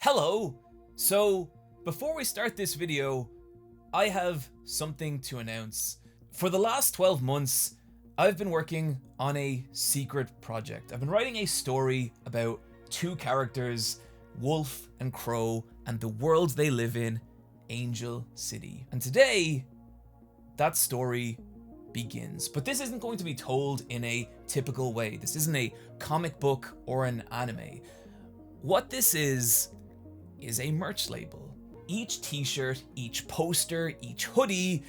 Hello! So, before we start this video, I have something to announce. For the last 12 months, I've been working on a secret project. I've been writing a story about two characters, Wolf and Crow, and the world they live in, Angel City. And today, that story begins. But this isn't going to be told in a typical way. This isn't a comic book or an anime. What this is a merch label. Each t-shirt, each poster, each hoodie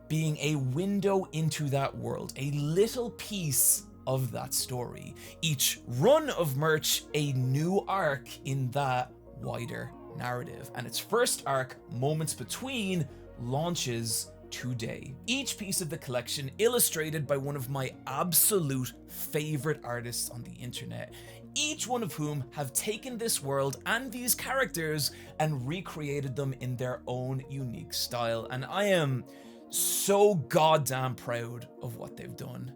being a window into that world, a little piece of that story. Each run of merch, a new arc in that wider narrative. And its first arc, Moments Between, launches today. Each piece of the collection illustrated by one of my absolute favorite artists on the internet, each one of whom have taken this world and these characters and recreated them in their own unique style. And I am so goddamn proud of what they've done.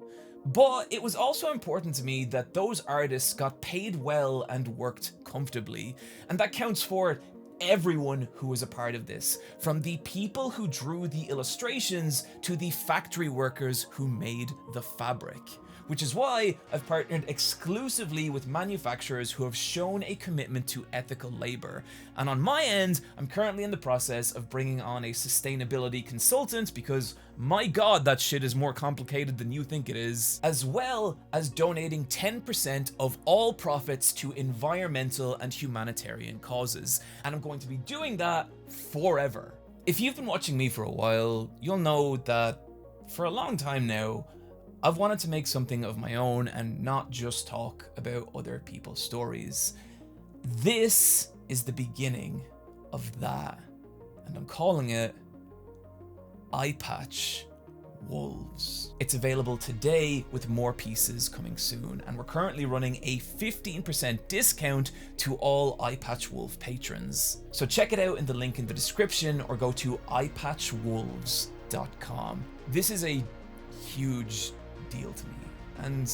But it was also important to me that those artists got paid well and worked comfortably. And that counts for everyone who was a part of this, from the people who drew the illustrations to the factory workers who made the fabric. Which is why I've partnered exclusively with manufacturers who have shown a commitment to ethical labor. And on my end, I'm currently in the process of bringing on a sustainability consultant because my god, that shit is more complicated than you think it is, as well as donating 10% of all profits to environmental and humanitarian causes. And I'm going to be doing that forever. If you've been watching me for a while, you'll know that for a long time now, I've wanted to make something of my own and not just talk about other people's stories. This is the beginning of that, and I'm calling it Eyepatch Wolves. It's available today with more pieces coming soon, and we're currently running a 15% discount to all Eyepatch Wolf patrons. So check it out in the link in the description or go to eyepatchwolves.com. This is a huge deal to me, and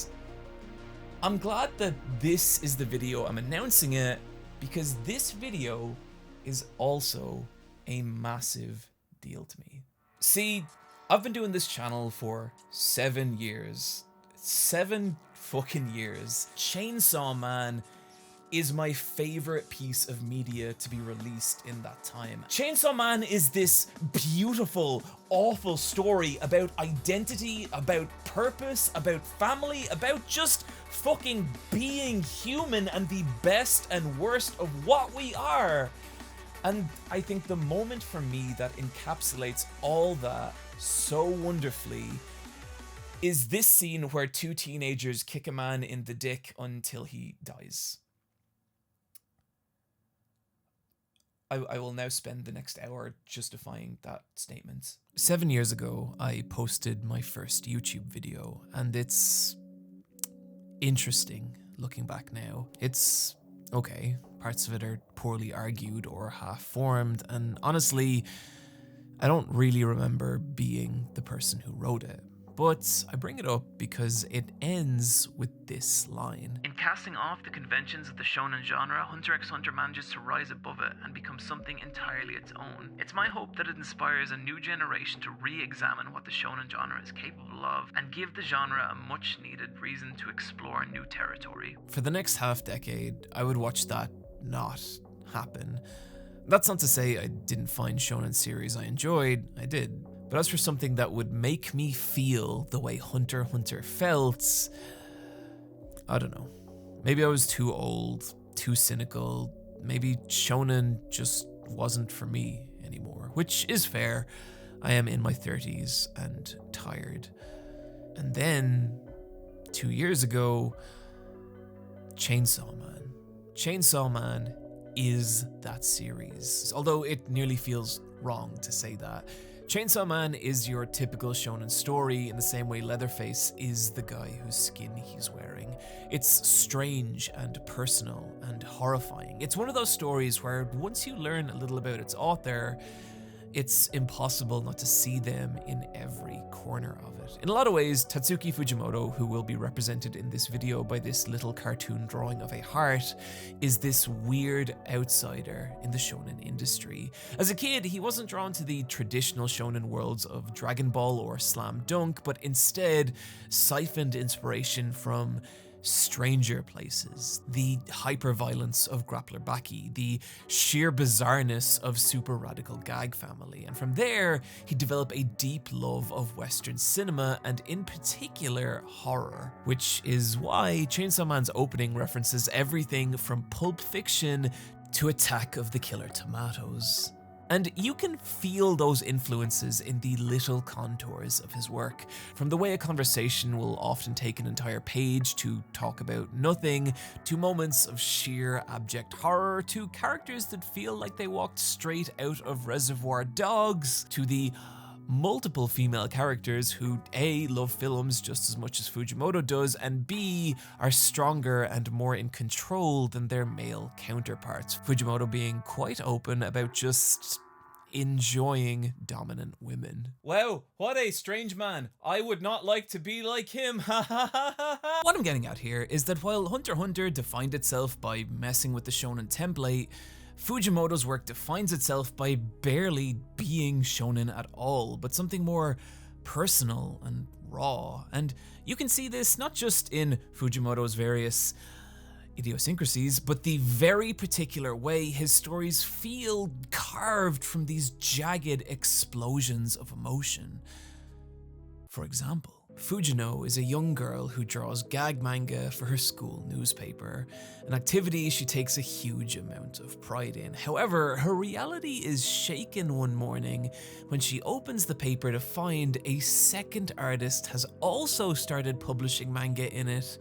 I'm glad that this is the video I'm announcing it, because this video is also a massive deal to me. See, I've been doing this channel for 7 years. 7 fucking years. Chainsaw Man is my favorite piece of media to be released in that time. Chainsaw Man is this beautiful, awful story about identity, about purpose, about family, about just fucking being human and the best and worst of what we are. And I think the moment for me that encapsulates all that so wonderfully is this scene where two teenagers kick a man in the dick until he dies. I will now spend the next hour justifying that statement. 7 years ago, I posted my first YouTube video, and it's interesting looking back now. It's okay. Parts of it are poorly argued or half-formed, and honestly, I don't really remember being the person who wrote it. But I bring it up because it ends with this line. In casting off the conventions of the shonen genre, Hunter x Hunter manages to rise above it and become something entirely its own. It's my hope that it inspires a new generation to re-examine what the shonen genre is capable of and give the genre a much needed reason to explore new territory. For the next half decade, I would watch that not happen. That's not to say I didn't find shonen series I enjoyed, I did. But as for something that would make me feel the way Hunter x Hunter felt, I don't know. Maybe I was too old, too cynical. Maybe shonen just wasn't for me anymore, which is fair. I am in my 30s and tired. And then, 2 years ago, Chainsaw Man. Chainsaw Man is that series, although it nearly feels wrong to say that. Chainsaw Man is your typical shonen story in the same way Leatherface is the guy whose skin he's wearing. It's strange and personal and horrifying. It's one of those stories where once you learn a little about its author, it's impossible not to see them in every corner of it. In a lot of ways, Tatsuki Fujimoto, who will be represented in this video by this little cartoon drawing of a heart, is this weird outsider in the shonen industry. As a kid, he wasn't drawn to the traditional shonen worlds of Dragon Ball or Slam Dunk, but instead siphoned inspiration from stranger places, the hyper-violence of Grappler Baki, the sheer bizarreness of Super Radical Gag Family, and from there he developed a deep love of Western cinema and in particular horror, which is why Chainsaw Man's opening references everything from Pulp Fiction to Attack of the Killer Tomatoes. And you can feel those influences in the little contours of his work, from the way a conversation will often take an entire page to talk about nothing, to moments of sheer abject horror, to characters that feel like they walked straight out of Reservoir Dogs, to the multiple female characters who A, love films just as much as Fujimoto does, and B, are stronger and more in control than their male counterparts, Fujimoto being quite open about just enjoying dominant women. Wow, what a strange man. I would not like to be like him. What I'm getting at here is that while Hunter x Hunter defined itself by messing with the shonen template, Fujimoto's work defines itself by barely being shonen at all, but something more personal and raw. And you can see this not just in Fujimoto's various idiosyncrasies, but the very particular way his stories feel carved from these jagged explosions of emotion. For example, Fujino is a young girl who draws gag manga for her school newspaper, an activity she takes a huge amount of pride in. However, her reality is shaken one morning when she opens the paper to find a second artist has also started publishing manga in it,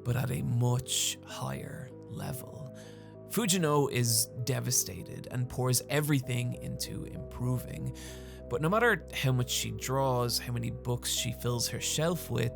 but at a much higher level. Fujino is devastated and pours everything into improving. But no matter how much she draws, how many books she fills her shelf with,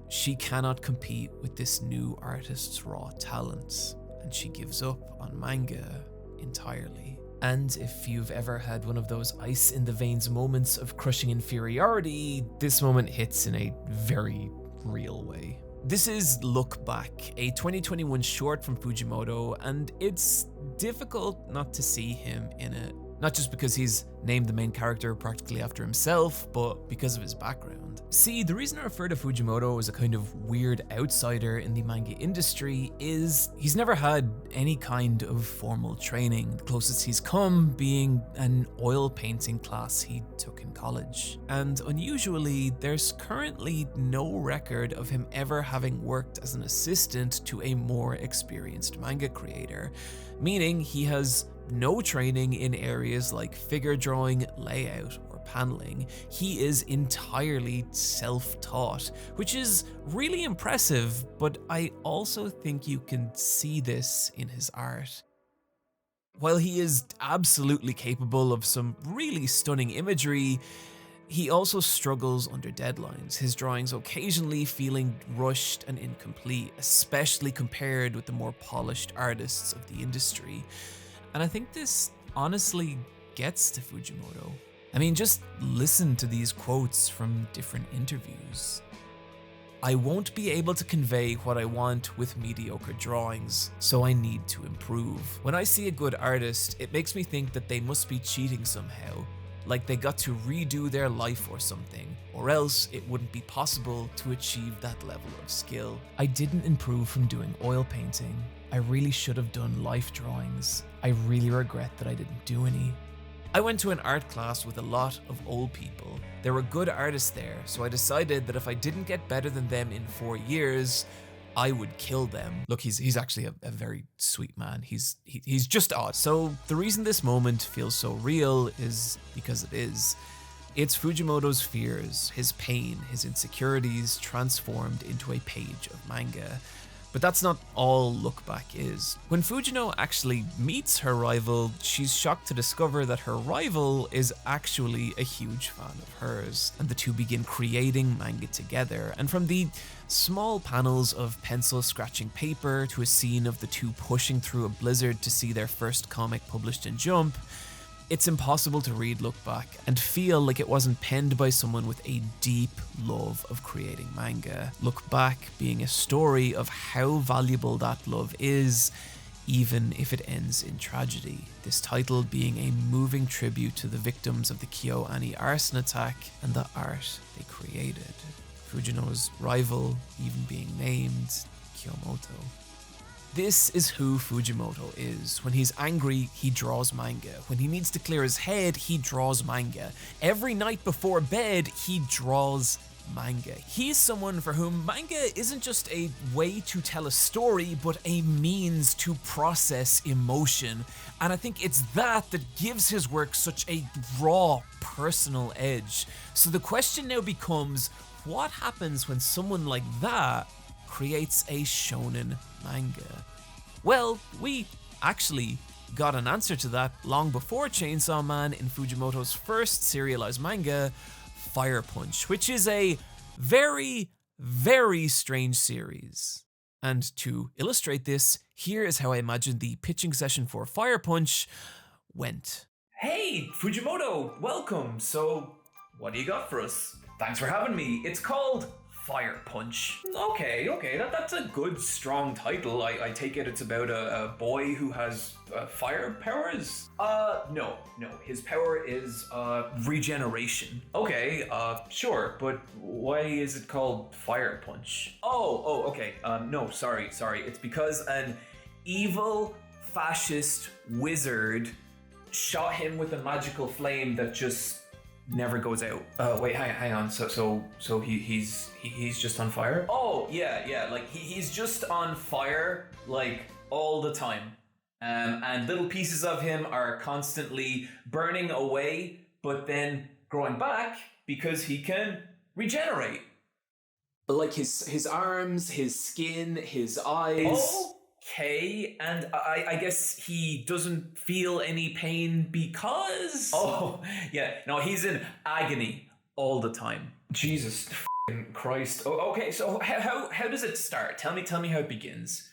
she cannot compete with this new artist's raw talents, and she gives up on manga entirely. And if you've ever had one of those ice in the veins moments of crushing inferiority, this moment hits in a very real way. This is Look Back, a 2021 short from Fujimoto, and it's difficult not to see him in it. Not just because he's named the main character practically after himself, but because of his background. See, the reason I refer to Fujimoto as a kind of weird outsider in the manga industry is he's never had any kind of formal training, the closest he's come being an oil painting class he took in college. And unusually, there's currently no record of him ever having worked as an assistant to a more experienced manga creator, meaning he has no training in areas like figure drawing, layout, or paneling. He is entirely self-taught, which is really impressive, but I also think you can see this in his art. While he is absolutely capable of some really stunning imagery, he also struggles under deadlines, his drawings occasionally feeling rushed and incomplete, especially compared with the more polished artists of the industry. And I think this honestly gets to Fujimoto. I mean, just listen to these quotes from different interviews. I won't be able to convey what I want with mediocre drawings, so I need to improve. When I see a good artist, it makes me think that they must be cheating somehow, like they got to redo their life or something, or else it wouldn't be possible to achieve that level of skill. I didn't improve from doing oil painting. I really should have done life drawings. I really regret that I didn't do any. I went to an art class with a lot of old people. There were good artists there, so I decided that if I didn't get better than them in 4 years, I would kill them. Look, he's actually a very sweet man. He's just odd. So the reason this moment feels so real is because it is. It's Fujimoto's fears, his pain, his insecurities transformed into a page of manga. But that's not all Look Back is. When Fujino actually meets her rival, she's shocked to discover that her rival is actually a huge fan of hers, and the two begin creating manga together. And from the small panels of pencil scratching paper to a scene of the two pushing through a blizzard to see their first comic published in Jump, It's impossible to read Look Back and feel like it wasn't penned by someone with a deep love of creating manga. Look Back being a story of how valuable that love is, even if it ends in tragedy. This title being a moving tribute to the victims of the KyoAni arson attack and the art they created. Fujimoto's rival even being named Kyomoto. This is who Fujimoto is. When he's angry, he draws manga. When he needs to clear his head, he draws manga. Every night before bed, he draws manga. He's someone for whom manga isn't just a way to tell a story, but a means to process emotion. And I think it's that gives his work such a raw, personal edge. So the question now becomes, what happens when someone like that creates a shonen manga? Well, we actually got an answer to that long before Chainsaw Man in Fujimoto's first serialized manga, Fire Punch, which is a very, very strange series. And to illustrate this, here is how I imagine the pitching session for Fire Punch went. Hey, Fujimoto, welcome. So, what do you got for us? Thanks for having me. It's called Fire Punch. Okay, that's a good, strong title. I take it it's about a boy who has fire powers? No. His power is regeneration. Okay, sure, but why is it called Fire Punch? Oh, okay. No, sorry. It's because an evil fascist wizard shot him with a magical flame that just never goes out. Wait, hang on. So he's just on fire? Oh, yeah. Like he's just on fire, like all the time. And little pieces of him are constantly burning away, but then growing back because he can regenerate. Like his arms, his skin, his eyes. Okay, and I guess he doesn't feel any pain because... Oh, yeah, no, he's in agony all the time. Jesus Christ. Oh, okay, so how does it start? Tell me how it begins.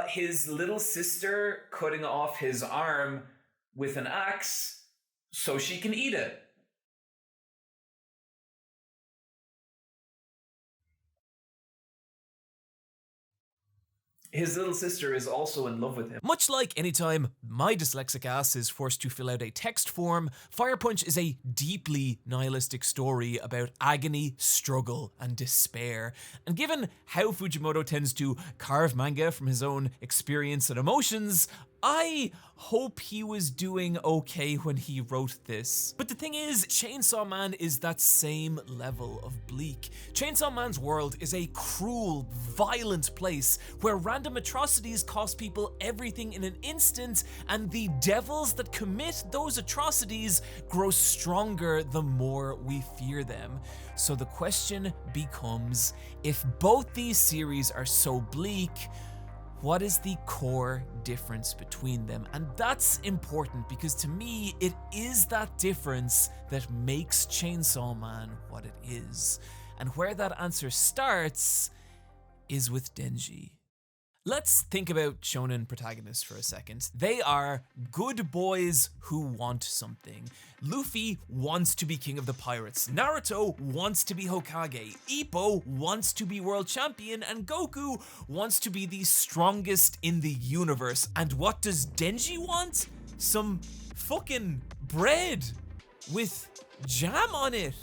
His little sister cutting off his arm with an axe so she can eat it. His little sister is also in love with him. Much like anytime my dyslexic ass is forced to fill out a text form, Fire Punch is a deeply nihilistic story about agony, struggle, and despair. And given how Fujimoto tends to carve manga from his own experience and emotions, I hope he was doing okay when he wrote this. But the thing is, Chainsaw Man is that same level of bleak. Chainsaw Man's world is a cruel, violent place where random atrocities cost people everything in an instant, and the devils that commit those atrocities grow stronger the more we fear them. So the question becomes, if both these series are so bleak, what is the core difference between them? And that's important because to me, it is that difference that makes Chainsaw Man what it is. And where that answer starts is with Denji. Let's think about shonen protagonists for a second. They are good boys who want something. Luffy wants to be king of the pirates. Naruto wants to be Hokage. Ippo wants to be world champion. And Goku wants to be the strongest in the universe. And what does Denji want? Some fucking bread with jam on it.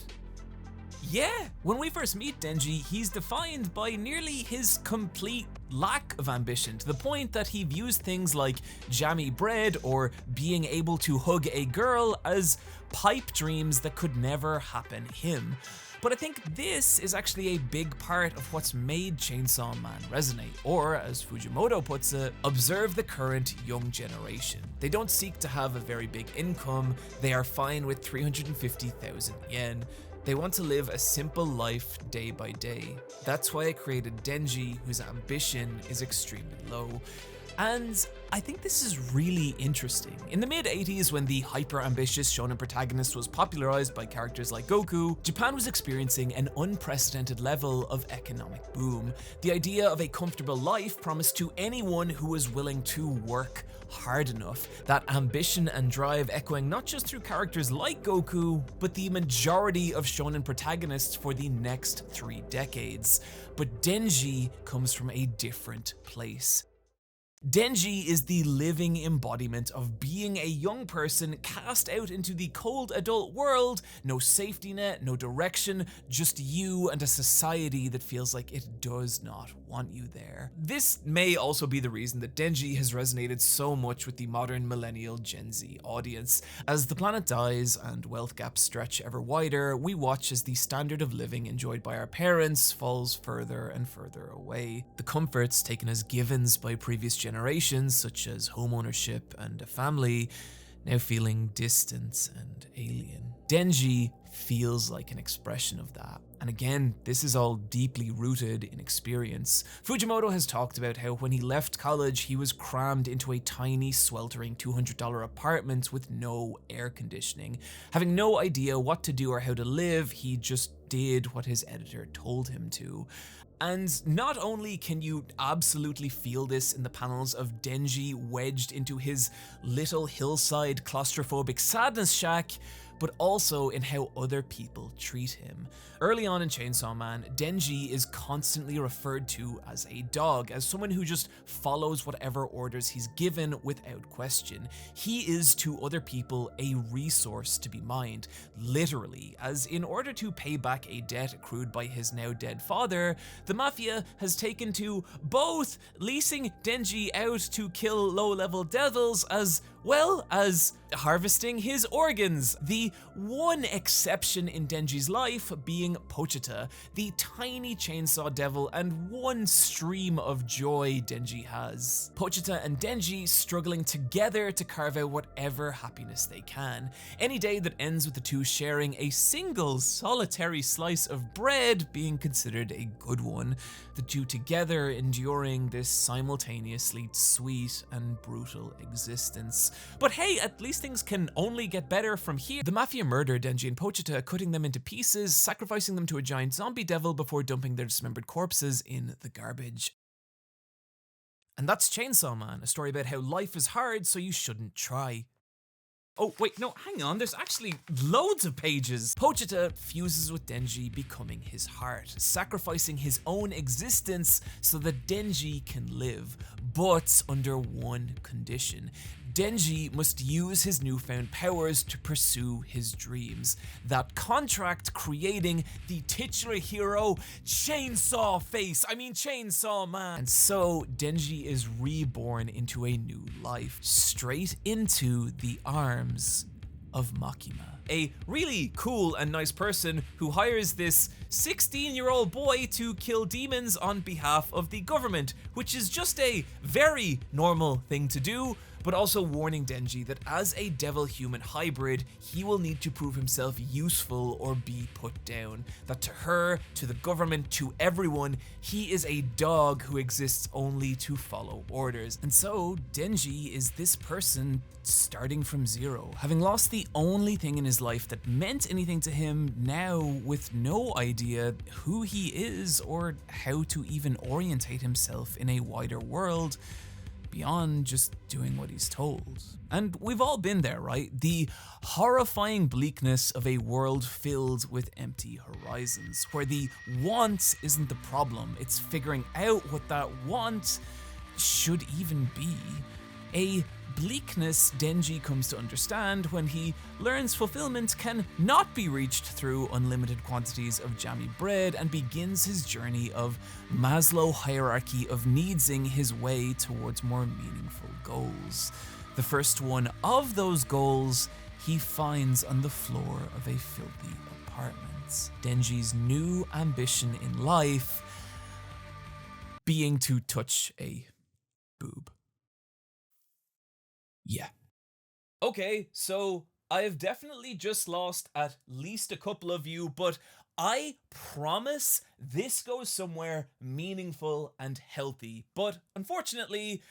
Yeah, when we first meet Denji, he's defined by nearly his complete lack of ambition, to the point that he views things like jammy bread or being able to hug a girl as pipe dreams that could never happen him. But I think this is actually a big part of what's made Chainsaw Man resonate, or as Fujimoto puts it, observe the current young generation. They don't seek to have a very big income, they are fine with 350,000 yen. They want to live a simple life day by day. That's why I created Denji, whose ambition is extremely low. And I think this is really interesting. In the mid-80s, when the hyper-ambitious shonen protagonist was popularized by characters like Goku, Japan was experiencing an unprecedented level of economic boom. The idea of a comfortable life promised to anyone who was willing to work hard enough. That ambition and drive echoing not just through characters like Goku, but the majority of shonen protagonists for the next 3 decades. But Denji comes from a different place. Denji is the living embodiment of being a young person cast out into the cold adult world, no safety net, no direction, just you and a society that feels like it does not want you there. This may also be the reason that Denji has resonated so much with the modern millennial Gen Z audience. As the planet dies and wealth gaps stretch ever wider, we watch as the standard of living enjoyed by our parents falls further and further away. The comforts taken as givens by previous generations, such as home ownership and a family, now feeling distant and alien. Denji feels like an expression of that. And again, this is all deeply rooted in experience. Fujimoto has talked about how when he left college, he was crammed into a tiny, sweltering $200 apartment with no air conditioning. Having no idea what to do or how to live, he just did what his editor told him to. And not only can you absolutely feel this in the panels of Denji wedged into his little hillside claustrophobic sadness shack, but also in how other people treat him. Early on in Chainsaw Man, Denji is constantly referred to as a dog, as someone who just follows whatever orders he's given without question. He is to other people a resource to be mined, literally, as in order to pay back a debt accrued by his now dead father, the Mafia has taken to both leasing Denji out to kill low-level devils as well as harvesting his organs. The one exception in Denji's life being Pochita, the tiny chainsaw devil and one stream of joy Denji has. Pochita and Denji struggling together to carve out whatever happiness they can. Any day that ends with the two sharing a single solitary slice of bread being considered a good one. The two together enduring this simultaneously sweet and brutal existence. But hey, at least things can only get better from here. The Mafia murder Denji and Pochita, cutting them into pieces, sacrificing them to a giant zombie devil before dumping their dismembered corpses in the garbage. And that's Chainsaw Man, a story about how life is hard so you shouldn't try. Oh wait, no, hang on, there's actually loads of pages. Pochita fuses with Denji, becoming his heart, sacrificing his own existence so that Denji can live, but under one condition. Denji must use his newfound powers to pursue his dreams. That contract creating the titular hero, Chainsaw Man. And so Denji is reborn into a new life, straight into the arms of Makima, a really cool and nice person who hires this 16-year-old boy to kill demons on behalf of the government, which is just a very normal thing to do, but also warning Denji that as a devil-human hybrid, he will need to prove himself useful or be put down. That to her, to the government, to everyone, he is a dog who exists only to follow orders. And so, Denji is this person starting from zero, having lost the only thing in his life that meant anything to him, now with no idea who he is or how to even orientate himself in a wider world beyond just doing what he's told. And we've all been there, right? The horrifying bleakness of a world filled with empty horizons, where the want isn't the problem, it's figuring out what that want should even be. A bleakness Denji comes to understand when he learns fulfillment can not be reached through unlimited quantities of jammy bread and begins his journey of Maslow hierarchy of needsing his way towards more meaningful goals. The first one of those goals he finds on the floor of a filthy apartment. Denji's new ambition in life being to touch a boob. Yeah. Okay, so I have definitely just lost at least a couple of you, but I promise this goes somewhere meaningful and healthy. But unfortunately,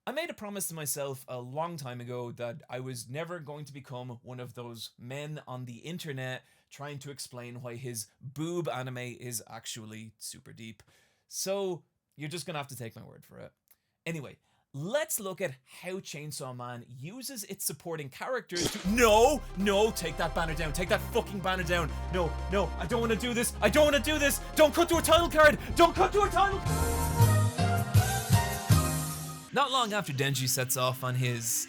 I made a promise to myself a long time ago that I was never going to become one of those men on the internet trying to explain why his boob anime is actually super deep. So you're just gonna have to take my word for it. Anyway, let's look at how Chainsaw Man uses its supporting characters to— No, take that banner down. Take that fucking banner down. No, I don't want to do this. I don't want to do this. Don't cut to a title card. Don't cut to a title. Not long after Denji sets off on his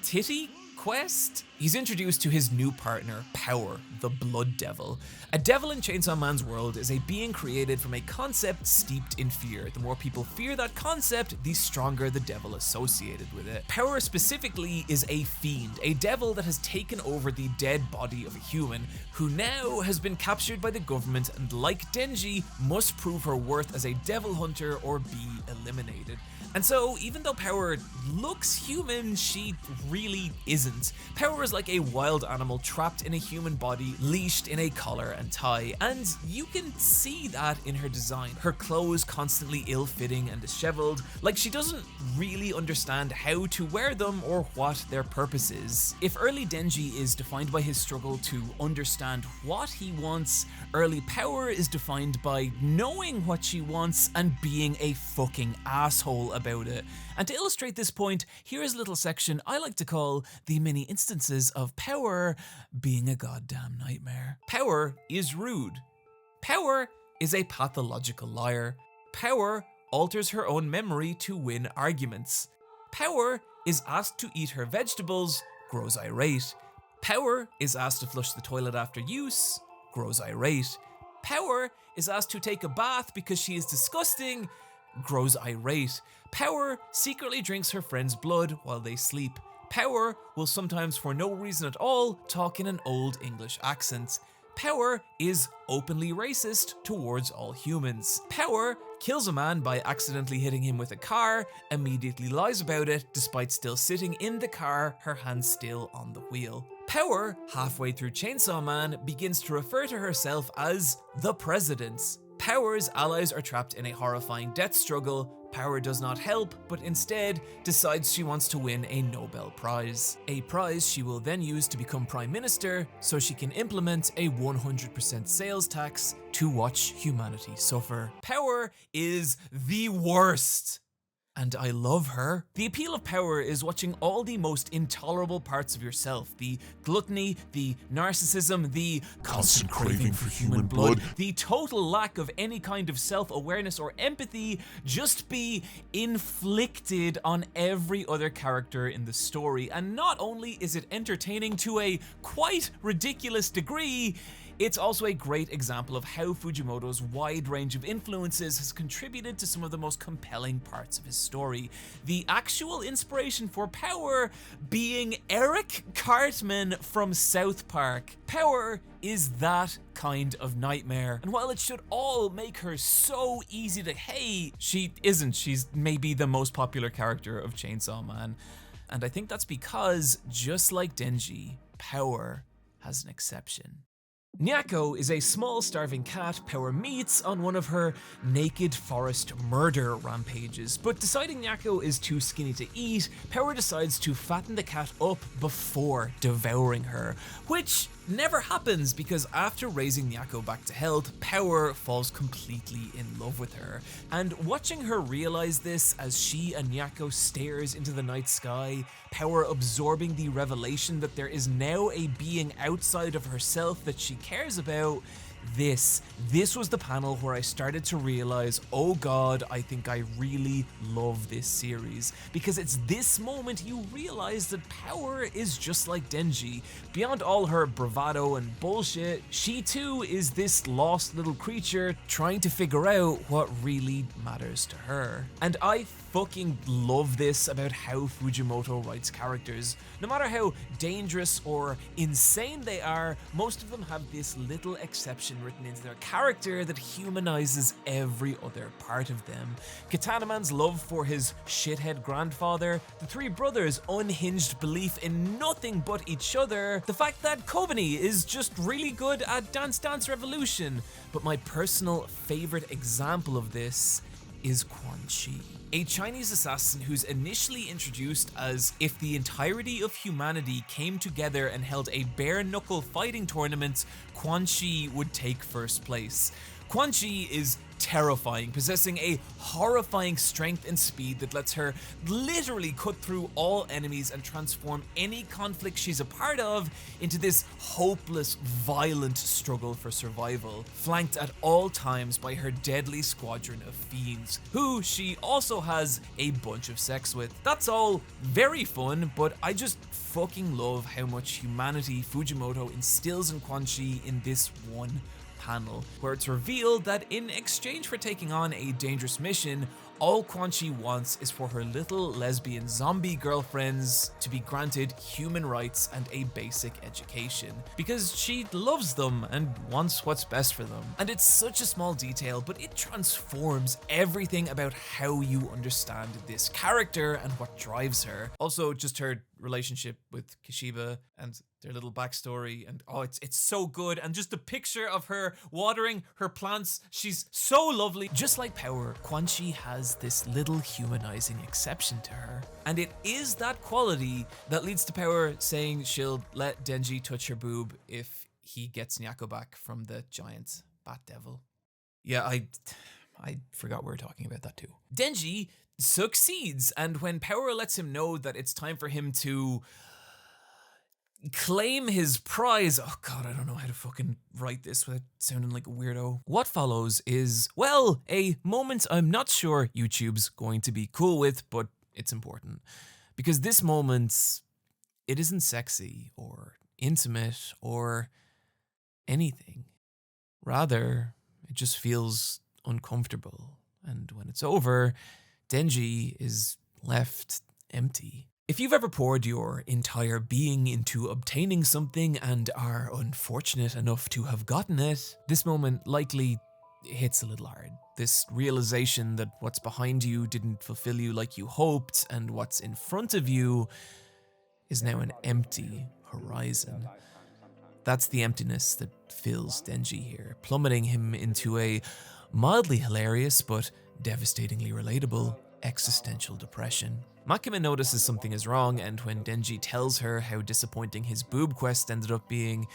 titty quest, he's introduced to his new partner, Power, the Blood Devil. A devil in Chainsaw Man's world is a being created from a concept steeped in fear. The more people fear that concept, the stronger the devil associated with it. Power specifically is a fiend, a devil that has taken over the dead body of a human, who now has been captured by the government and, like Denji, must prove her worth as a devil hunter or be eliminated. And so, even though Power looks human, she really isn't. Power is like a wild animal trapped in a human body, leashed in a collar and tie, and you can see that in her design. Her clothes constantly ill-fitting and disheveled, like she doesn't really understand how to wear them or what their purpose is. If early Denji is defined by his struggle to understand what he wants, early Power is defined by knowing what she wants and being a fucking asshole about it. And to illustrate this point, here is a little section I like to call the many instances of Power being a goddamn nightmare. Power is rude. Power is a pathological liar. Power alters her own memory to win arguments. Power is asked to eat her vegetables, grows irate. Power is asked to flush the toilet after use, grows irate. Power is asked to take a bath because she is disgusting, grows irate. Power secretly drinks her friend's blood while they sleep. Power will sometimes, for no reason at all, talk in an old English accent. Power is openly racist towards all humans. Power kills a man by accidentally hitting him with a car, immediately lies about it despite still sitting in the car, her hands still on the wheel. Power, halfway through Chainsaw Man, begins to refer to herself as the President. Power's allies are trapped in a horrifying death struggle. Power does not help, but instead decides she wants to win a Nobel Prize. A prize she will then use to become Prime Minister so she can implement a 100% sales tax to watch humanity suffer. Power is the worst. And I love her. The appeal of Power is watching all the most intolerable parts of yourself. The gluttony, the narcissism, the constant craving for human blood, the total lack of any kind of self-awareness or empathy just be inflicted on every other character in the story. And not only is it entertaining to a quite ridiculous degree, it's also a great example of how Fujimoto's wide range of influences has contributed to some of the most compelling parts of his story. The actual inspiration for Power being Eric Cartman from South Park. Power is that kind of nightmare. And while it should all make her so easy to hate, she isn't. She's maybe the most popular character of Chainsaw Man. And I think that's because, just like Denji, Power has an exception. Nyako is a small starving cat Power meets on one of her naked forest murder rampages, but deciding Nyako is too skinny to eat, Power decides to fatten the cat up before devouring her, which never happens because after raising Nyako back to health, Power falls completely in love with her. And watching her realize this as she and Nyako stares into the night sky, Power absorbing the revelation that there is now a being outside of herself that she cares about, this was the panel where I started to realize, oh god, I think I really love this series. Because it's this moment you realize that Power is just like Denji. Beyond all her bravado and bullshit, she too is this lost little creature trying to figure out what really matters to her. And I fucking love this about how Fujimoto writes characters. No matter how dangerous or insane they are, most of them have this little exception written into their character that humanizes every other part of them. Katana Man's love for his shithead grandfather, the three brothers' unhinged belief in nothing but each other, the fact that Kobani is just really good at Dance Dance Revolution. But my personal favorite example of this is Quan Chi. a Chinese assassin who's initially introduced as if the entirety of humanity came together and held a bare-knuckle fighting tournament, Quan Chi would take first place. Quan Chi is terrifying, possessing a horrifying strength and speed that lets her literally cut through all enemies and transform any conflict she's a part of into this hopeless, violent struggle for survival, flanked at all times by her deadly squadron of fiends, who she also has a bunch of sex with. That's all very fun, but I just fucking love how much humanity Fujimoto instills in Quan Chi in this one panel, where it's revealed that in exchange for taking on a dangerous mission, all Quan Chi wants is for her little lesbian zombie girlfriends to be granted human rights and a basic education, because she loves them and wants what's best for them. And it's such a small detail, but it transforms everything about how you understand this character and what drives her. Also, just her relationship with Kishiba and their little backstory, and oh, it's so good. And just the picture of her watering her plants, she's so lovely. Just like Power, Quan Chi has this little humanizing exception to her, and it is that quality that leads to Power saying she'll let Denji touch her boob if he gets Nyako back from the giant bat devil. Yeah, I forgot we were talking about that too. Denji succeeds, and when Power lets him know that it's time for him to claim his prize. Oh god, I don't know how to fucking write this without sounding like a weirdo. What follows is, well, a moment I'm not sure YouTube's going to be cool with, but it's important. Because this moment, it isn't sexy or intimate or anything. Rather, it just feels uncomfortable. And when it's over, Denji is left empty. If you've ever poured your entire being into obtaining something and are unfortunate enough to have gotten it, this moment likely hits a little hard. This realization that what's behind you didn't fulfill you like you hoped, and what's in front of you is now an empty horizon. That's the emptiness that fills Denji here, plummeting him into a mildly hilarious but devastatingly relatable existential depression. Makima notices something is wrong, and when Denji tells her how disappointing his boob quest ended up being,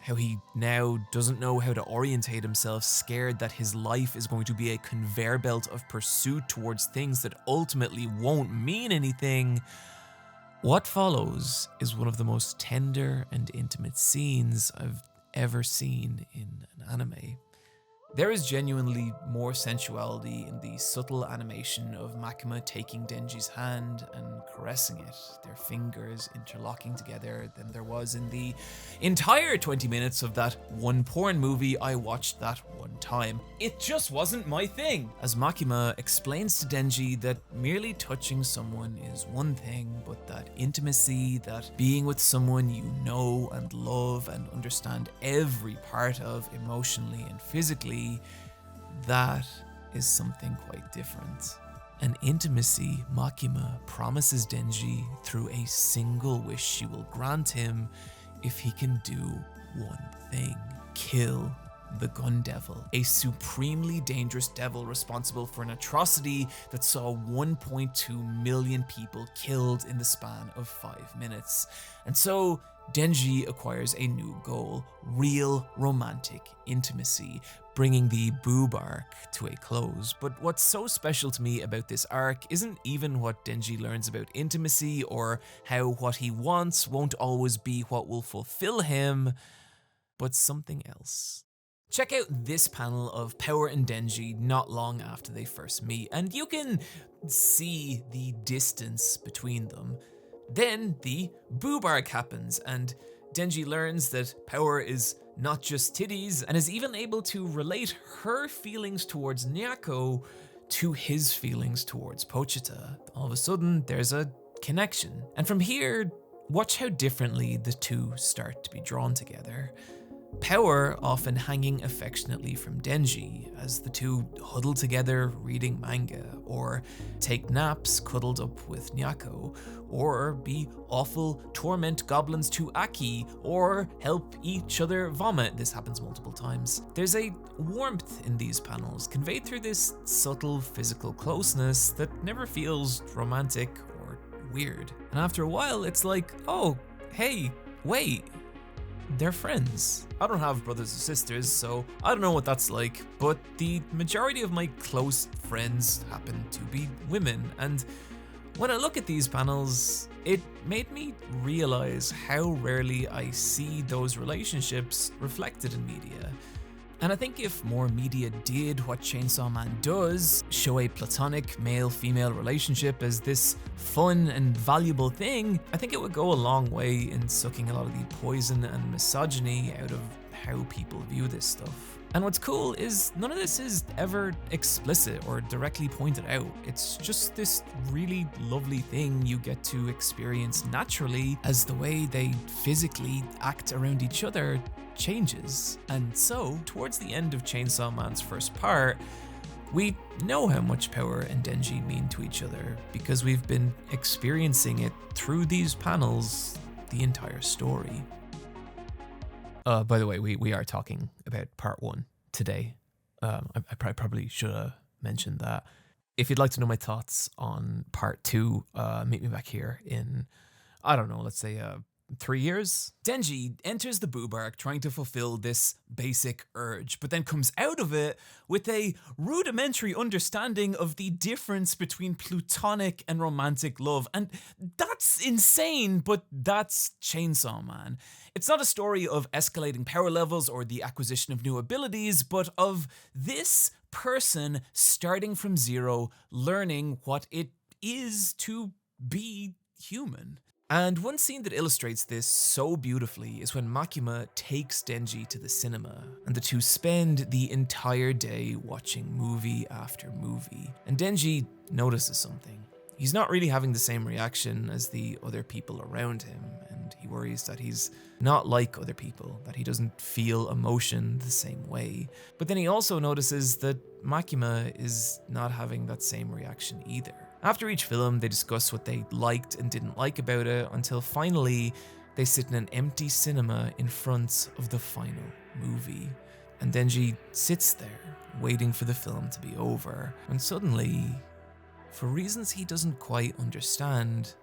how he now doesn't know how to orientate himself, scared that his life is going to be a conveyor belt of pursuit towards things that ultimately won't mean anything, what follows is one of the most tender and intimate scenes I've ever seen in an anime. There is genuinely more sensuality in the subtle animation of Makima taking Denji's hand and caressing it, their fingers interlocking together, than there was in the entire 20 minutes of that one porn movie I watched that one time. It just wasn't my thing. As Makima explains to Denji that merely touching someone is one thing, but that intimacy, that being with someone you know and love and understand every part of emotionally and physically, that is something quite different. An intimacy Makima promises Denji through a single wish she will grant him if he can do one thing: kill the Gun Devil, a supremely dangerous devil responsible for an atrocity that saw 1.2 million people killed in the span of 5 minutes. And so Denji acquires a new goal: real romantic intimacy, bringing the boob arc to a close. But what's so special to me about this arc isn't even what Denji learns about intimacy, or how what he wants won't always be what will fulfill him, but something else. Check out this panel of Power and Denji not long after they first meet, and you can see the distance between them. Then the boob arc happens, and Denji learns that Power is not just titties, and is even able to relate her feelings towards Nyako to his feelings towards Pochita. All of a sudden, there's a connection. And from here, watch how differently the two start to be drawn together. Power often hanging affectionately from Denji as the two huddle together reading manga, or take naps cuddled up with Nyako, or be awful torment goblins to Aki, or help each other vomit. This happens multiple times. There's a warmth in these panels conveyed through this subtle physical closeness that never feels romantic or weird. And after a while, it's like, oh, hey, wait, they're friends. I don't have brothers or sisters, so I don't know what that's like, but the majority of my close friends happen to be women, and when I look at these panels, it made me realize how rarely I see those relationships reflected in media. And I think if more media did what Chainsaw Man does, show a platonic male-female relationship as this fun and valuable thing, I think it would go a long way in sucking a lot of the poison and misogyny out of how people view this stuff. And what's cool is none of this is ever explicit or directly pointed out. It's just this really lovely thing you get to experience naturally as the way they physically act around each other changes. And so, towards the end of Chainsaw Man's first part, we know how much Power and Denji mean to each other because we've been experiencing it through these panels the entire story. By the way, we are talking about part 1 today. I probably should have mentioned that. If you'd like to know my thoughts on part 2, meet me back here in, I don't know, let's say 3 years. Denji enters the boob arc trying to fulfill this basic urge, but then comes out of it with a rudimentary understanding of the difference between platonic and romantic love. And that's insane, but that's Chainsaw Man. It's not a story of escalating power levels or the acquisition of new abilities, but of this person starting from zero, learning what it is to be human. And one scene that illustrates this so beautifully is when Makima takes Denji to the cinema, and the two spend the entire day watching movie after movie. And Denji notices something. He's not really having the same reaction as the other people around him, and he worries that he's not like other people, that he doesn't feel emotion the same way. But then he also notices that Makima is not having that same reaction either. After each film, they discuss what they liked and didn't like about it, until finally they sit in an empty cinema in front of the final movie. And Denji sits there, waiting for the film to be over, when suddenly, for reasons he doesn't quite understand,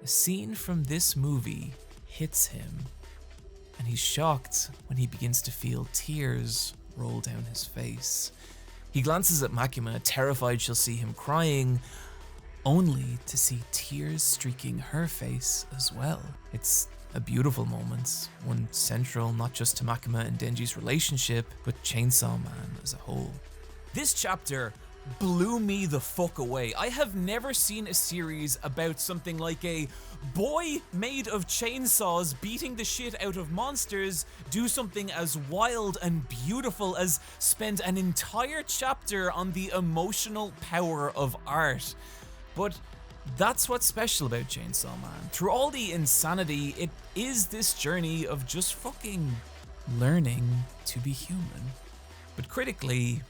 a scene from this movie hits him, and he's shocked when he begins to feel tears roll down his face. He glances at Makima, terrified she'll see him crying, only to see tears streaking her face as well. It's a beautiful moment, one central not just to Makima and Denji's relationship, but Chainsaw Man as a whole. This chapter blew me the fuck away. I have never seen a series about something like a boy made of chainsaws beating the shit out of monsters do something as wild and beautiful as spend an entire chapter on the emotional power of art. But that's what's special about Chainsaw Man. Through all the insanity, it is this journey of just fucking learning to be human. But critically,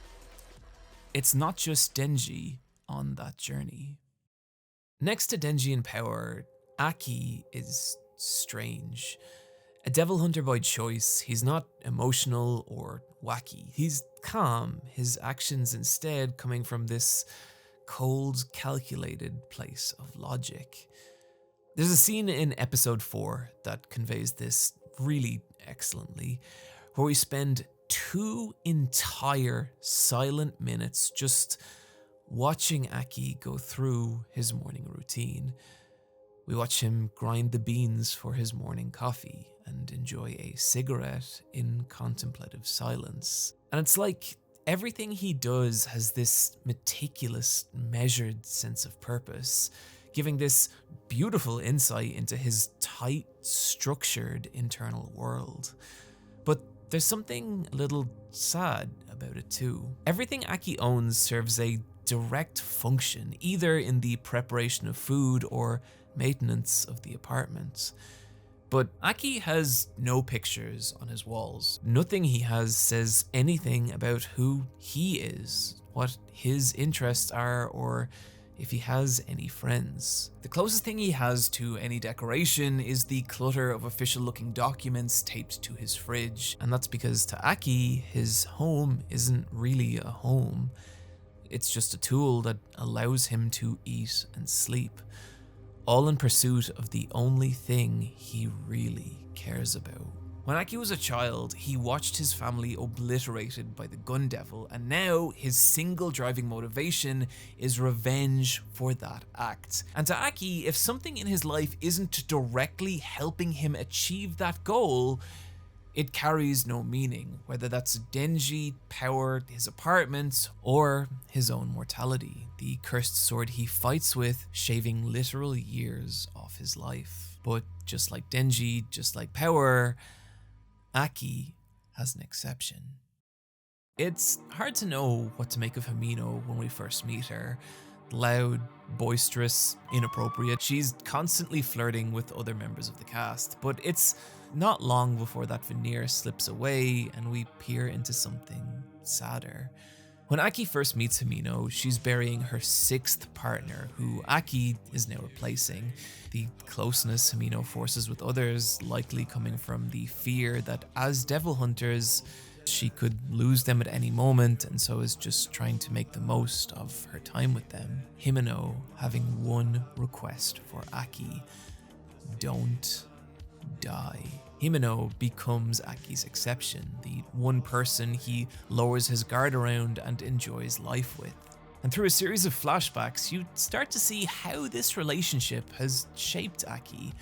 it's not just Denji on that journey. Next to Denji in power, Aki is strange. A devil hunter by choice, he's not emotional or wacky. He's calm, his actions instead coming from this cold, calculated place of logic. There's a scene in episode 4 that conveys this really excellently, where we spend 2 entire silent minutes just watching Aki go through his morning routine. We watch him grind the beans for his morning coffee and enjoy a cigarette in contemplative silence. And it's like everything he does has this meticulous, measured sense of purpose, giving this beautiful insight into his tight, structured internal world. But there's something a little sad about it too. Everything Aki owns serves a direct function, either in the preparation of food or maintenance of the apartment. But Aki has no pictures on his walls. Nothing he has says anything about who he is, what his interests are, or if he has any friends. The closest thing he has to any decoration is the clutter of official looking documents taped to his fridge. And that's because to Aki, his home isn't really a home. It's just a tool that allows him to eat and sleep, all in pursuit of the only thing he really cares about. When Aki was a child, he watched his family obliterated by the gun devil, and now his single driving motivation is revenge for that act. And to Aki, if something in his life isn't directly helping him achieve that goal, it carries no meaning, whether that's Denji, power, his apartment, or his own mortality, the cursed sword he fights with, shaving literal years off his life. But just like Denji, just like power, Aki has an exception. It's hard to know what to make of Himeno when we first meet her. Loud, boisterous, inappropriate. She's constantly flirting with other members of the cast, but it's not long before that veneer slips away and we peer into something sadder. When Aki first meets Himeno, she's burying her 6th partner, who Aki is now replacing. The closeness Himeno forces with others likely coming from the fear that as devil hunters, she could lose them at any moment, and so is just trying to make the most of her time with them. Himeno having one request for Aki: don't die. Himeno becomes Aki's exception, the one person he lowers his guard around and enjoys life with. And through a series of flashbacks, you start to see how this relationship has shaped Aki.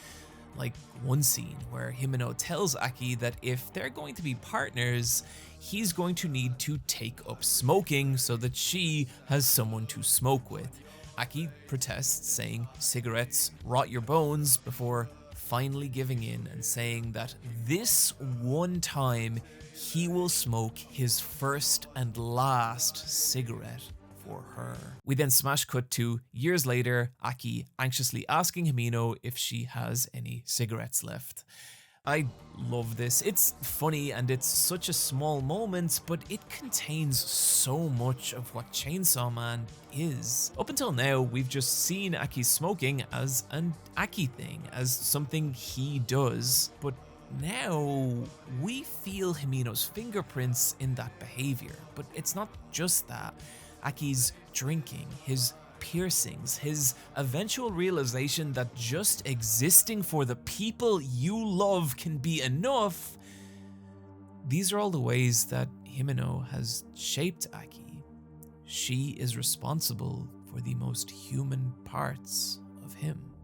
Like one scene where Himeno tells Aki that if they're going to be partners, he's going to need to take up smoking so that she has someone to smoke with. Aki protests, saying cigarettes rot your bones, before finally giving in and saying that this one time he will smoke his first and last cigarette for her. We then smash cut to years later, Aki anxiously asking Himeno if she has any cigarettes left. I love this. It's funny and it's such a small moment, but it contains so much of what Chainsaw Man is. Up until now, we've just seen Aki smoking as an Aki thing, as something he does, but now we feel Himeno's fingerprints in that behavior. But it's not just that. Aki's drinking, his piercings, his eventual realization that just existing for the people you love can be enough. These are all the ways that Himeno has shaped Aki. She is responsible for the most human parts of him.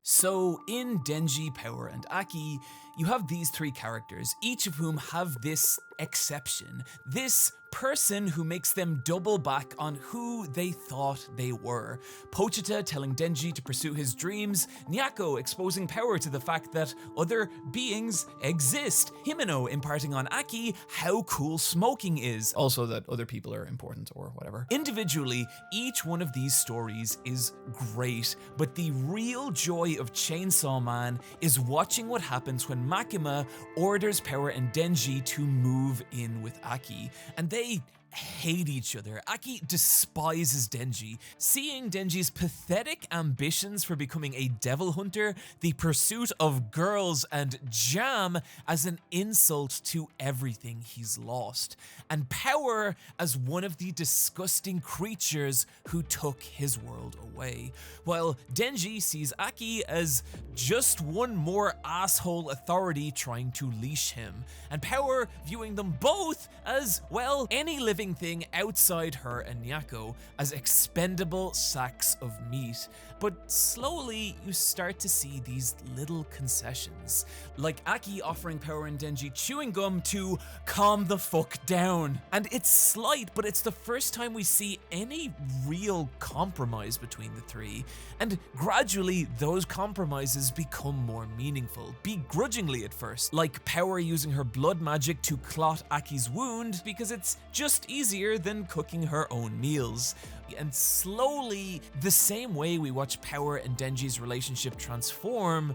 So in Denji, Power, and Aki, you have these 3 characters, each of whom have this exception, this person who makes them double back on who they thought they were. Pochita telling Denji to pursue his dreams, Nyako exposing Power to the fact that other beings exist, Himeno imparting on Aki how cool smoking is, also that other people are important or whatever. Individually, each one of these stories is great, but the real joy of Chainsaw Man is watching what happens when Makima orders Power and Denji to move in with Aki, and they hate each other. Aki despises Denji, seeing Denji's pathetic ambitions for becoming a devil hunter, the pursuit of girls and jam, as an insult to everything he's lost, and Power as one of the disgusting creatures who took his world away, while Denji sees Aki as just one more asshole authority trying to leash him, and Power viewing them both as, well, any living thing outside her and Nyako as expendable sacks of meat. But slowly you start to see these little concessions, like Aki offering Power and Denji chewing gum to calm the fuck down. And it's slight, but it's the first time we see any real compromise between the 3, and gradually those compromises become more meaningful, begrudgingly at first, like Power using her blood magic to clot Aki's wound because it's just easier than cooking her own meals. And slowly, the same way we watch Power and Denji's relationship transform,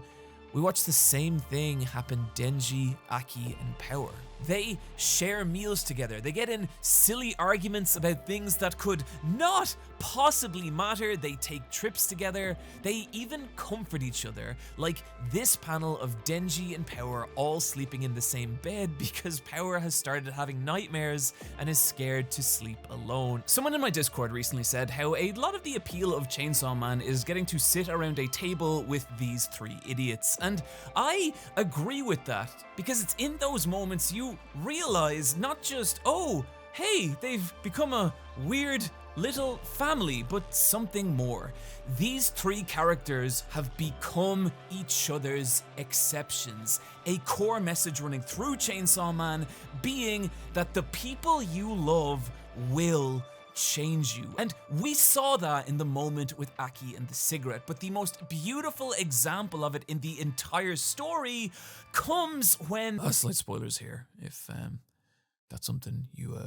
we watch the same thing happen Denji, Aki, and Power. They share meals together, they get in silly arguments about things that could not possibly matter, they take trips together, they even comfort each other, like this panel of Denji and Power all sleeping in the same bed because Power has started having nightmares and is scared to sleep alone. Someone in my Discord recently said how a lot of the appeal of Chainsaw Man is getting to sit around a table with these three idiots, and I agree with that, because it's in those moments you realize not just, oh, hey, they've become a weird little family, but something more. These three characters have become each other's exceptions. A core message running through Chainsaw Man being that the people you love will change you. And we saw that in the moment with Aki and the cigarette, but the most beautiful example of it in the entire story comes when... slight spoilers here, if that's something you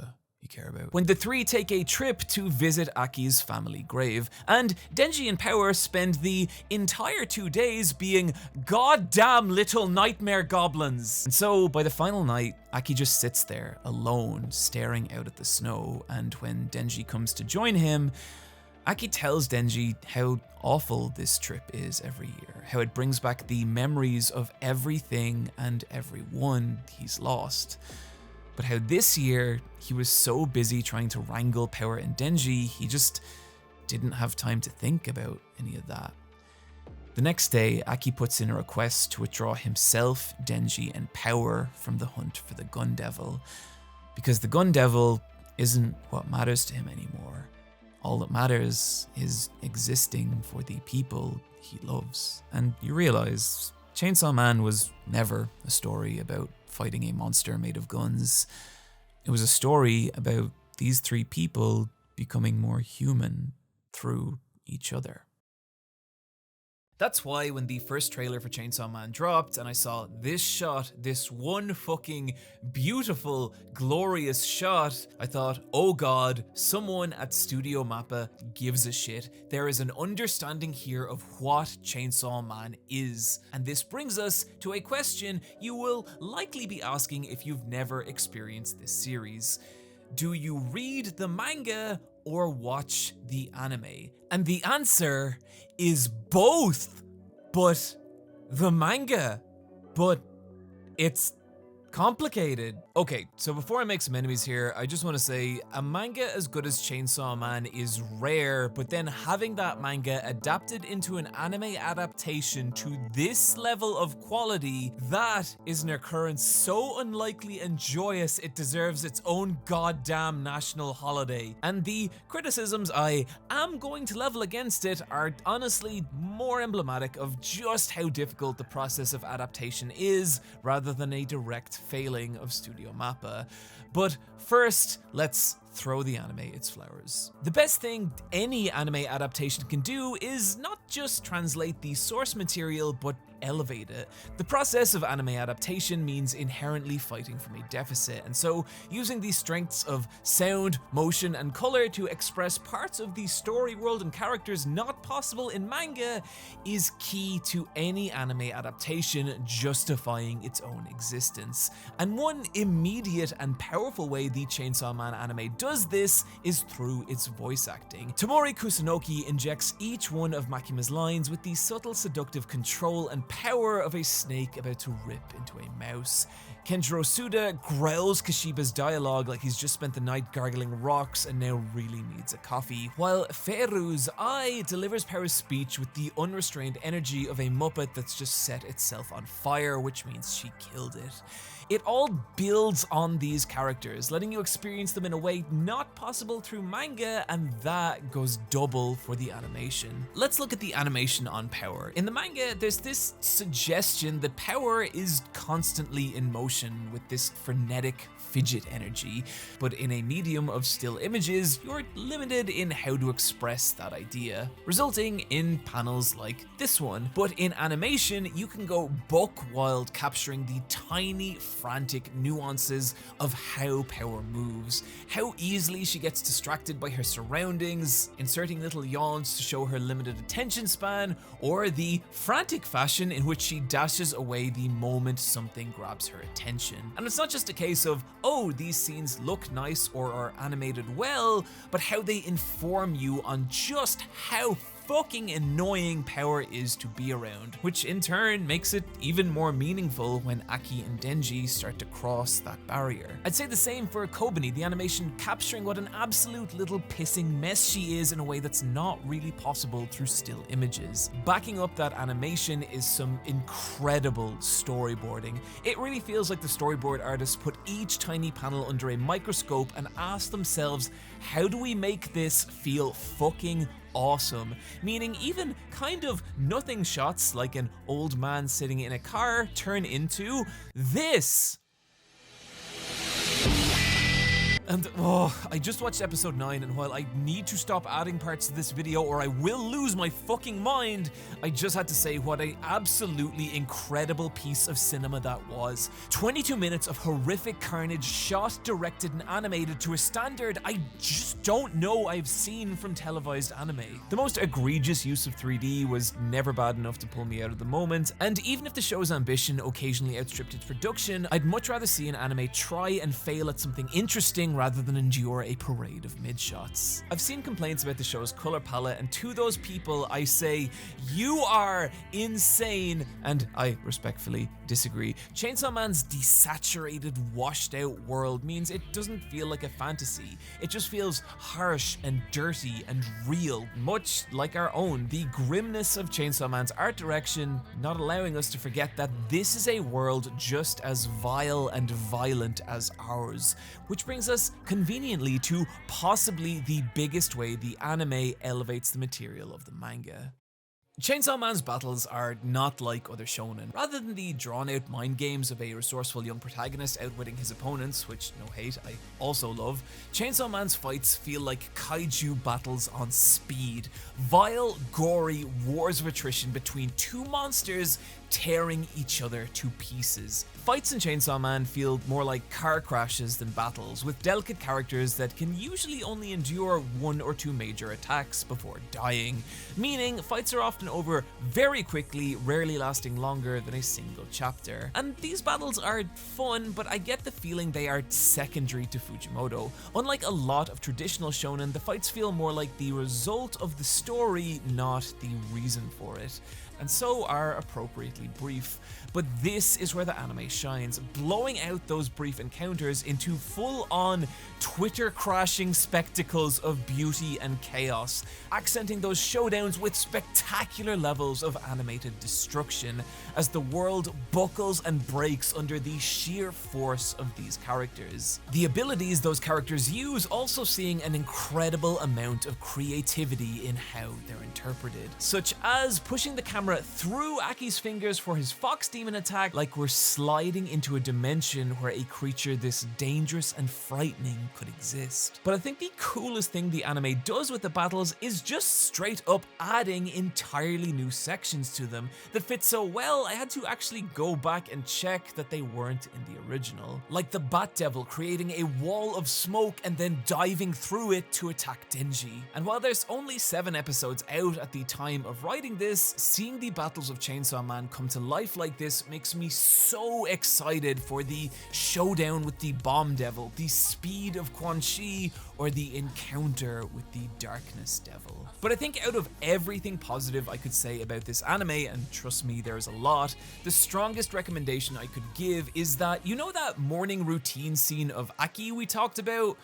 care about. When the three take a trip to visit Aki's family grave, and Denji and Power spend the entire 2 days being goddamn little nightmare goblins. And so by the final night, Aki just sits there alone, staring out at the snow, and when Denji comes to join him, Aki tells Denji how awful this trip is every year, how it brings back the memories of everything and everyone he's lost. But how this year, he was so busy trying to wrangle Power and Denji, he just didn't have time to think about any of that. The next day, Aki puts in a request to withdraw himself, Denji, and Power from the hunt for the Gun Devil, because the Gun Devil isn't what matters to him anymore. All that matters is existing for the people he loves. And you realize Chainsaw Man was never a story about fighting a monster made of guns. It was a story about these three people becoming more human through each other. That's why when the first trailer for Chainsaw Man dropped and I saw this shot, this one fucking beautiful, glorious shot, I thought, oh god, someone at Studio Mappa gives a shit. There is an understanding here of what Chainsaw Man is. And this brings us to a question you will likely be asking if you've never experienced this series. Do you read the manga or watch the anime? And the answer is both, but the manga, but it's complicated. Okay, so before I make some enemies here, I just want to say a manga as good as Chainsaw Man is rare, but then having that manga adapted into an anime adaptation to this level of quality, that is an occurrence so unlikely and joyous it deserves its own goddamn national holiday. And the criticisms I am going to level against it are honestly more emblematic of just how difficult the process of adaptation is, rather than a direct failing of Studio Mappa. But first, let's throw the anime its flowers. The best thing any anime adaptation can do is not just translate the source material, but elevate it. The process of anime adaptation means inherently fighting from a deficit, and so using the strengths of sound, motion, and color to express parts of the story world and characters not possible in manga is key to any anime adaptation justifying its own existence. And one immediate and powerful way the Chainsaw Man anime does this is through its voice acting. Tomori Kusunoki injects each one of Makima's lines with the subtle seductive control and power of a snake about to rip into a mouse. Kenjiro Suda growls Kashiba's dialogue like he's just spent the night gargling rocks and now really needs a coffee, while Feru's Eye delivers Power's speech with the unrestrained energy of a Muppet that's just set itself on fire, which means she killed it. It all builds on these characters, letting you experience them in a way not possible through manga, and that goes double for the animation. Let's look at the animation on Power. In the manga, there's this suggestion that Power is constantly in motion with this frenetic fidget energy, but in a medium of still images, you're limited in how to express that idea, resulting in panels like this one. But in animation, you can go buck wild, capturing the tiny, frantic nuances of how Power moves, how easily she gets distracted by her surroundings, inserting little yawns to show her limited attention span, or the frantic fashion in which she dashes away the moment something grabs her attention. And it's not just a case of, oh, these scenes look nice or are animated well, but how they inform you on just how fucking annoying power is to be around, which in turn makes it even more meaningful when Aki and Denji start to cross that barrier. I'd say the same for Kobani, the animation capturing what an absolute little pissing mess she is in a way that's not really possible through still images. Backing up that animation is some incredible storyboarding. It really feels like the storyboard artists put each tiny panel under a microscope and asked themselves, how do we make this feel fucking awesome? Meaning even kind of nothing shots like an old man sitting in a car turn into this. And I just watched episode 9, and while I need to stop adding parts to this video or I will lose my fucking mind, I just had to say what a absolutely incredible piece of cinema that was. 22 minutes of horrific carnage shot, directed and animated to a standard I just don't know I've seen from televised anime. The most egregious use of 3D was never bad enough to pull me out of the moment, and even if the show's ambition occasionally outstripped its production, I'd much rather see an anime try and fail at something interesting rather than endure a parade of mid-shots. I've seen complaints about the show's color palette, and to those people I say, you are insane, and I respectfully disagree. Chainsaw Man's desaturated, washed out world means it doesn't feel like a fantasy. It just feels harsh and dirty and real, much like our own. The grimness of Chainsaw Man's art direction not allowing us to forget that this is a world just as vile and violent as ours, which brings us conveniently to possibly the biggest way the anime elevates the material of the manga. Chainsaw Man's battles are not like other shonen. Rather than the drawn-out mind games of a resourceful young protagonist outwitting his opponents, which, no hate, I also love, Chainsaw Man's fights feel like kaiju battles on speed. Vile, gory wars of attrition between two monsters tearing each other to pieces. Fights in Chainsaw Man feel more like car crashes than battles, with delicate characters that can usually only endure one or two major attacks before dying, meaning fights are often over very quickly, rarely lasting longer than a single chapter. And these battles are fun, but I get the feeling they are secondary to Fujimoto. Unlike a lot of traditional shonen, the fights feel more like the result of the story, not the reason for it, and so are appropriately brief. But this is where the anime shines, blowing out those brief encounters into full-on Twitter-crashing spectacles of beauty and chaos, accenting those showdowns with spectacular levels of animated destruction as the world buckles and breaks under the sheer force of these characters. The abilities those characters use also seeing an incredible amount of creativity in how they're interpreted, such as pushing the camera through Aki's fingers for his fox demon attack like we're sliding into a dimension where a creature this dangerous and frightening could exist. But I think the coolest thing the anime does with the battles is just straight up adding entirely new sections to them that fit so well I had to actually go back and check that they weren't in the original. Like the Bat Devil creating a wall of smoke and then diving through it to attack Denji. And while there's only 7 episodes out at the time of writing this, seeing the battles of Chainsaw Man come to life like this makes me so excited for the showdown with the Bomb Devil, the speed of Quan Chi, or the encounter with the Darkness Devil. But I think out of everything positive I could say about this anime, and trust me, there's a lot, the strongest recommendation I could give is that, you know that morning routine scene of Aki we talked about?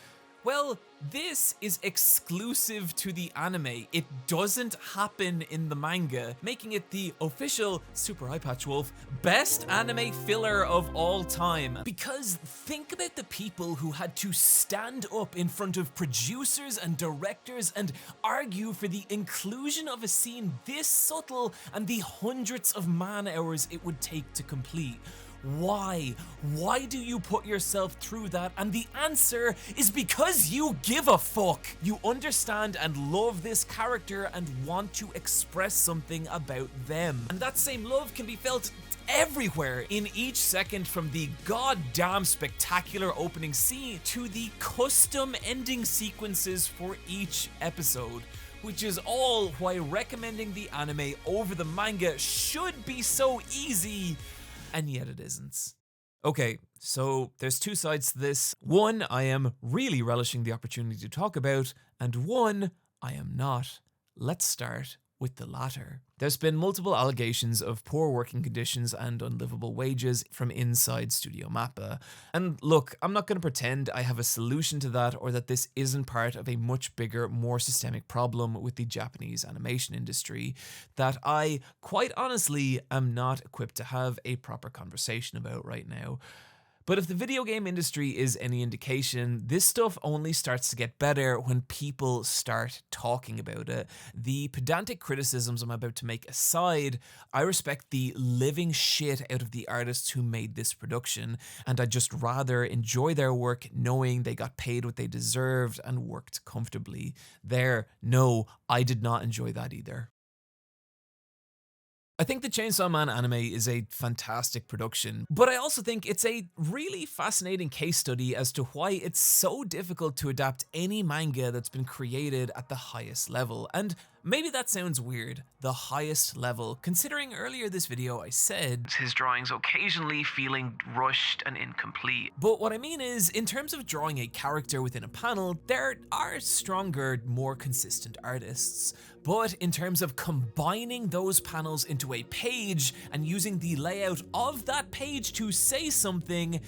Well, this is exclusive to the anime. It doesn't happen in the manga, making it the official Super Eyepatch Wolf best anime filler of all time. Because think about the people who had to stand up in front of producers and directors and argue for the inclusion of a scene this subtle and the hundreds of man hours it would take to complete. Why? Why do you put yourself through that? And the answer is because you give a fuck. You understand and love this character and want to express something about them. And that same love can be felt everywhere in each second, from the goddamn spectacular opening scene to the custom ending sequences for each episode, which is all why recommending the anime over the manga should be so easy, and yet it isn't. Okay, so there's two sides to this. One I am really relishing the opportunity to talk about, and one I am not. Let's start with the latter. There's been multiple allegations of poor working conditions and unlivable wages from inside Studio Mappa. And look, I'm not going to pretend I have a solution to that or that this isn't part of a much bigger, more systemic problem with the Japanese animation industry that I, quite honestly, am not equipped to have a proper conversation about right now. But if the video game industry is any indication, this stuff only starts to get better when people start talking about it. The pedantic criticisms I'm about to make aside, I respect the living shit out of the artists who made this production, and I'd just rather enjoy their work knowing they got paid what they deserved and worked comfortably. No, I did not enjoy that either. I think the Chainsaw Man anime is a fantastic production, but I also think it's a really fascinating case study as to why it's so difficult to adapt any manga that's been created at the highest level. And maybe that sounds weird, the highest level, considering earlier this video I said his drawings occasionally feeling rushed and incomplete. But what I mean is, in terms of drawing a character within a panel, there are stronger, more consistent artists. But in terms of combining those panels into a page and using the layout of that page to say something,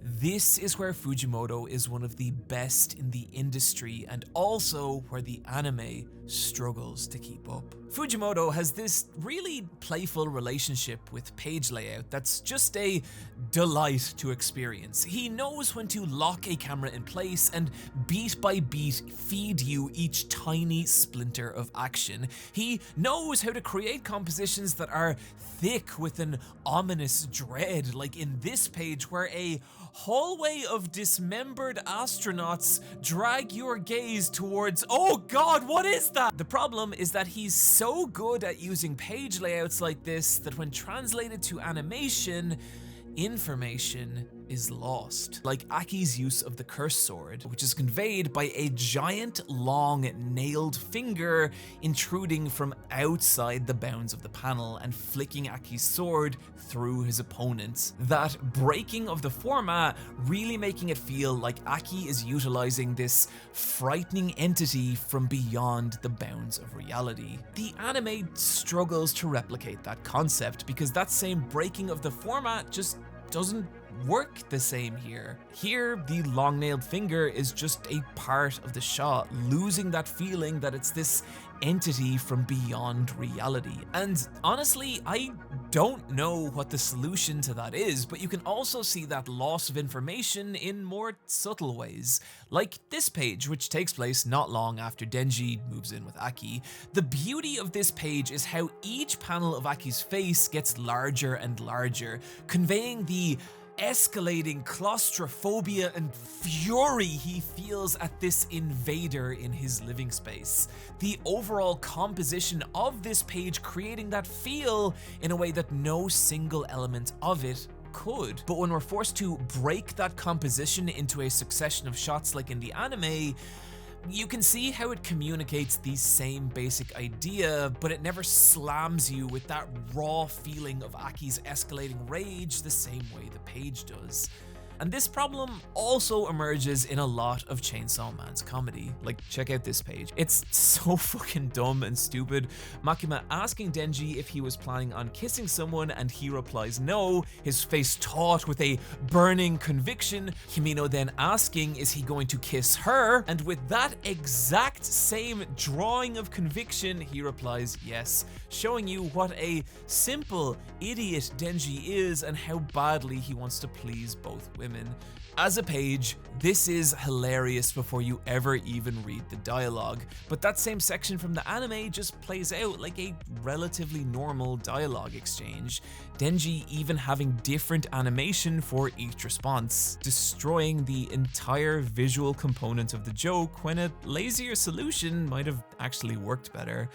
this is where Fujimoto is one of the best in the industry, and also where the anime struggles to keep up. Fujimoto has this really playful relationship with page layout that's just a delight to experience. He knows when to lock a camera in place and beat by beat feed you each tiny splinter of action. He knows how to create compositions that are thick with an ominous dread, like in this page where a hallway of dismembered astronauts drag your gaze towards, oh god, what is that? The problem is that he's so good at using page layouts like this that when translated to animation, information is lost. Like Aki's use of the curse sword, which is conveyed by a giant, long, nailed finger intruding from outside the bounds of the panel and flicking Aki's sword through his opponent. That breaking of the format really making it feel like Aki is utilizing this frightening entity from beyond the bounds of reality. The anime struggles to replicate that concept because that same breaking of the format just doesn't work the same here. Here, the long-nailed finger is just a part of the shot, losing that feeling that it's this entity from beyond reality. And honestly, I don't know what the solution to that is, but you can also see that loss of information in more subtle ways. Like this page, which takes place not long after Denji moves in with Aki. The beauty of this page is how each panel of Aki's face gets larger and larger, conveying the escalating claustrophobia and fury he feels at this invader in his living space. The overall composition of this page creating that feel in a way that no single element of it could. But when we're forced to break that composition into a succession of shots like in the anime, you can see how it communicates the same basic idea, but it never slams you with that raw feeling of Aki's escalating rage the same way the page does. And this problem also emerges in a lot of Chainsaw Man's comedy. Like, check out this page. It's so fucking dumb and stupid. Makima asking Denji if he was planning on kissing someone and he replies no, his face taut with a burning conviction. Himino then asking is he going to kiss her, and with that exact same drawing of conviction he replies yes, showing you what a simple idiot Denji is and how badly he wants to please both women. women. As a page, this is hilarious before you ever even read the dialogue, but that same section from the anime just plays out like a relatively normal dialogue exchange, Denji even having different animation for each response, destroying the entire visual component of the joke when a lazier solution might have actually worked better.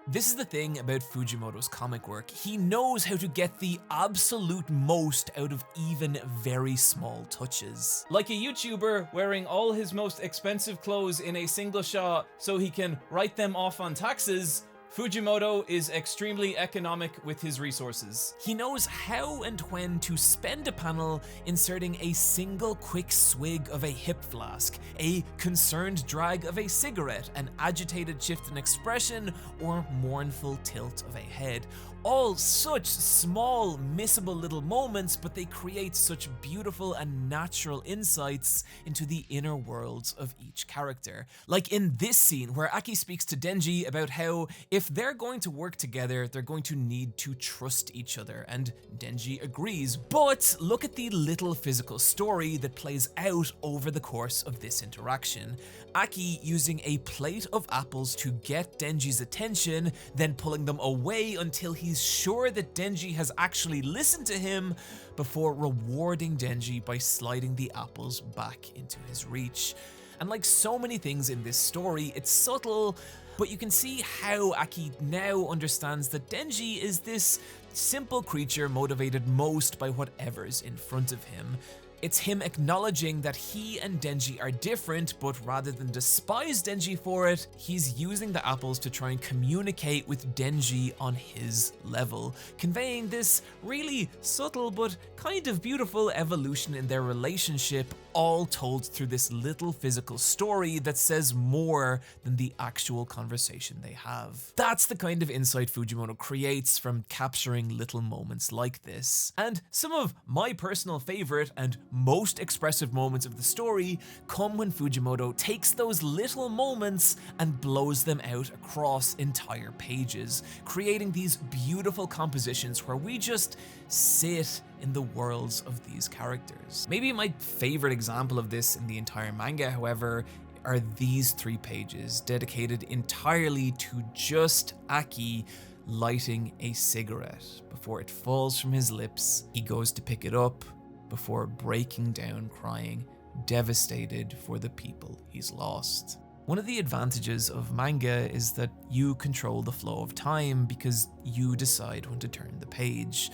This is the thing about Fujimoto's comic work. He knows how to get the absolute most out of even very small touches. Like a YouTuber wearing all his most expensive clothes in a single shot so he can write them off on taxes, Fujimoto is extremely economic with his resources. He knows how and when to spend a panel inserting a single quick swig of a hip flask, a concerned drag of a cigarette, an agitated shift in expression, or mournful tilt of a head. All such small, missable little moments, but they create such beautiful and natural insights into the inner worlds of each character. Like in this scene where Aki speaks to Denji about how if they're going to work together, they're going to need to trust each other, and Denji agrees. But look at the little physical story that plays out over the course of this interaction. Aki using a plate of apples to get Denji's attention, then pulling them away until he's sure that Denji has actually listened to him, before rewarding Denji by sliding the apples back into his reach. And like so many things in this story, it's subtle, but you can see how Aki now understands that Denji is this simple creature motivated most by whatever's in front of him. It's him acknowledging that he and Denji are different, but rather than despise Denji for it, he's using the apples to try and communicate with Denji on his level, conveying this really subtle but kind of beautiful evolution in their relationship, all told through this little physical story that says more than the actual conversation they have. That's the kind of insight Fujimoto creates from capturing little moments like this. And some of my personal favorite and most expressive moments of the story come when Fujimoto takes those little moments and blows them out across entire pages, creating these beautiful compositions where we just sit in the worlds of these characters. Maybe my favorite example of this in the entire manga, however, are these 3 pages dedicated entirely to just Aki lighting a cigarette. Before it falls from his lips, he goes to pick it up before breaking down crying, devastated for the people he's lost. One of the advantages of manga is that you control the flow of time because you decide when to turn the page.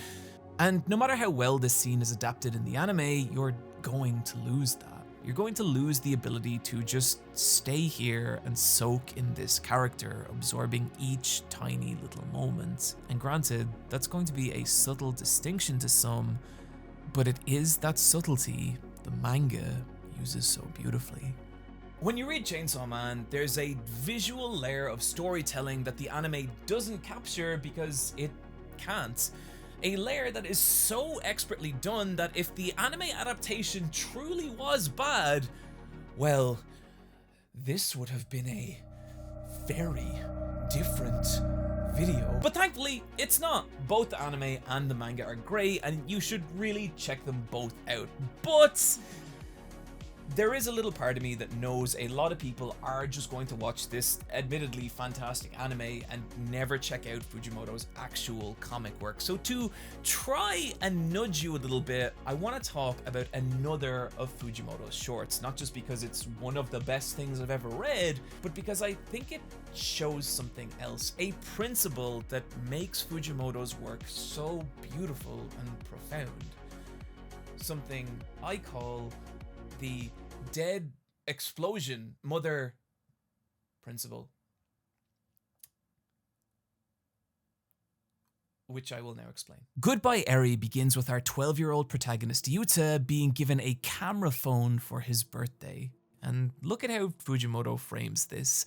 And no matter how well this scene is adapted in the anime, you're going to lose that. You're going to lose the ability to just stay here and soak in this character, absorbing each tiny little moment. And granted, that's going to be a subtle distinction to some, but it is that subtlety the manga uses so beautifully. When you read Chainsaw Man, there's a visual layer of storytelling that the anime doesn't capture because it can't. A layer that is so expertly done that if the anime adaptation truly was bad, well, this would have been a very different video. But thankfully, it's not. Both the anime and the manga are great, and you should really check them both out. But there is a little part of me that knows a lot of people are just going to watch this admittedly fantastic anime and never check out Fujimoto's actual comic work. So to try and nudge you a little bit, I want to talk about another of Fujimoto's shorts, not just because it's one of the best things I've ever read, but because I think it shows something else, a principle that makes Fujimoto's work so beautiful and profound. Something I call the dead explosion mother principle, which I will now explain. Goodbye Eri begins with our 12-year-old protagonist Yuta being given a camera phone for his birthday. And look at how Fujimoto frames this.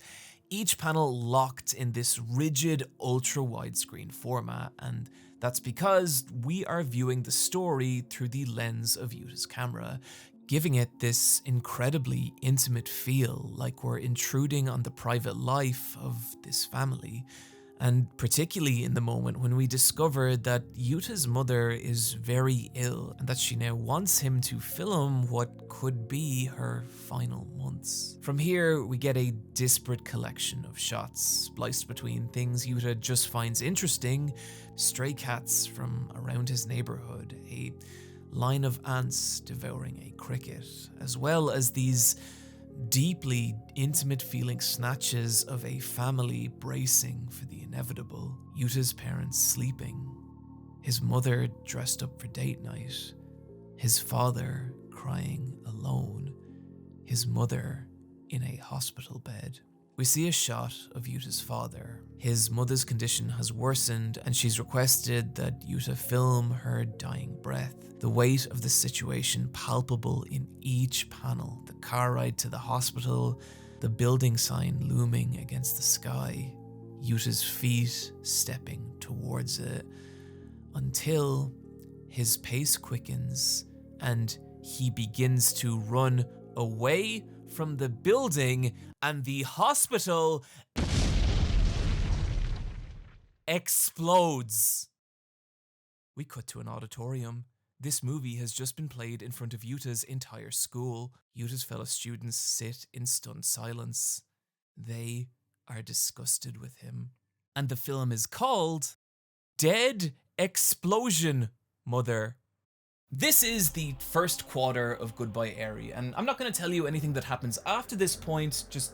Each panel locked in this rigid ultra widescreen format, and that's because we are viewing the story through the lens of Yuta's camera, giving it this incredibly intimate feel, like we're intruding on the private life of this family. And particularly in the moment when we discover that Yuta's mother is very ill and that she now wants him to film what could be her final months. From here, we get a disparate collection of shots spliced between things Yuta just finds interesting, stray cats from around his neighborhood, a line of ants devouring a cricket, as well as these deeply intimate feeling snatches of a family bracing for the inevitable. Yuta's parents sleeping, his mother dressed up for date night, his father crying alone, his mother in a hospital bed. We see a shot of Yuta's father. His mother's condition has worsened and she's requested that Yuta film her dying breath. The weight of the situation palpable in each panel. The car ride to the hospital, the building sign looming against the sky, Yuta's feet stepping towards it, until his pace quickens and he begins to run away from the building and the hospital explodes. We cut to an auditorium. This movie has just been played in front of Yuta's entire school. Yuta's fellow students sit in stunned silence. They are disgusted with him. And the film is called Dead Explosion, Mother. This is the first quarter of Goodbye Eri, and I'm not going to tell you anything that happens after this point, just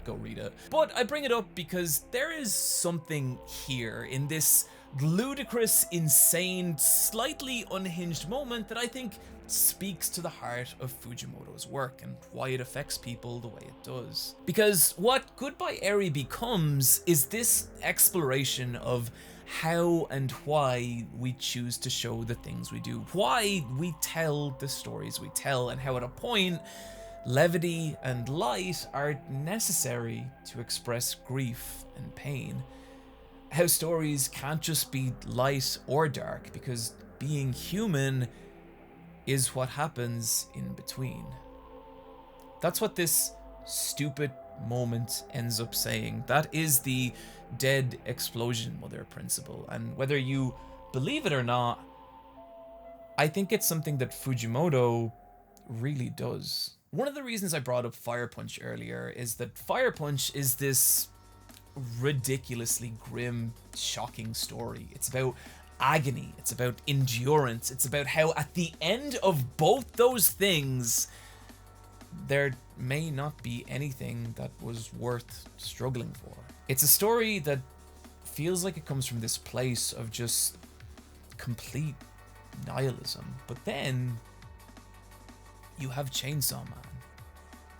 go read it. But I bring it up because there is something here in this ludicrous, insane, slightly unhinged moment that I think speaks to the heart of Fujimoto's work and why it affects people the way it does. Because what Goodbye Eri becomes is this exploration of how and why we choose to show the things we do, why we tell the stories we tell, and how at a point, levity and light are necessary to express grief and pain. How stories can't just be light or dark, because being human is what happens in between. That's what this stupid moment ends up saying. That is the dead explosion mother principle, and whether you believe it or not, I think it's something that Fujimoto really does. One of the reasons I brought up Fire Punch earlier is that Fire Punch is this ridiculously grim, shocking story. It's about agony, it's about endurance, it's about how at the end of both those things there may not be anything that was worth struggling for. It's a story that feels like it comes from this place of just complete nihilism. But then you have Chainsaw Man,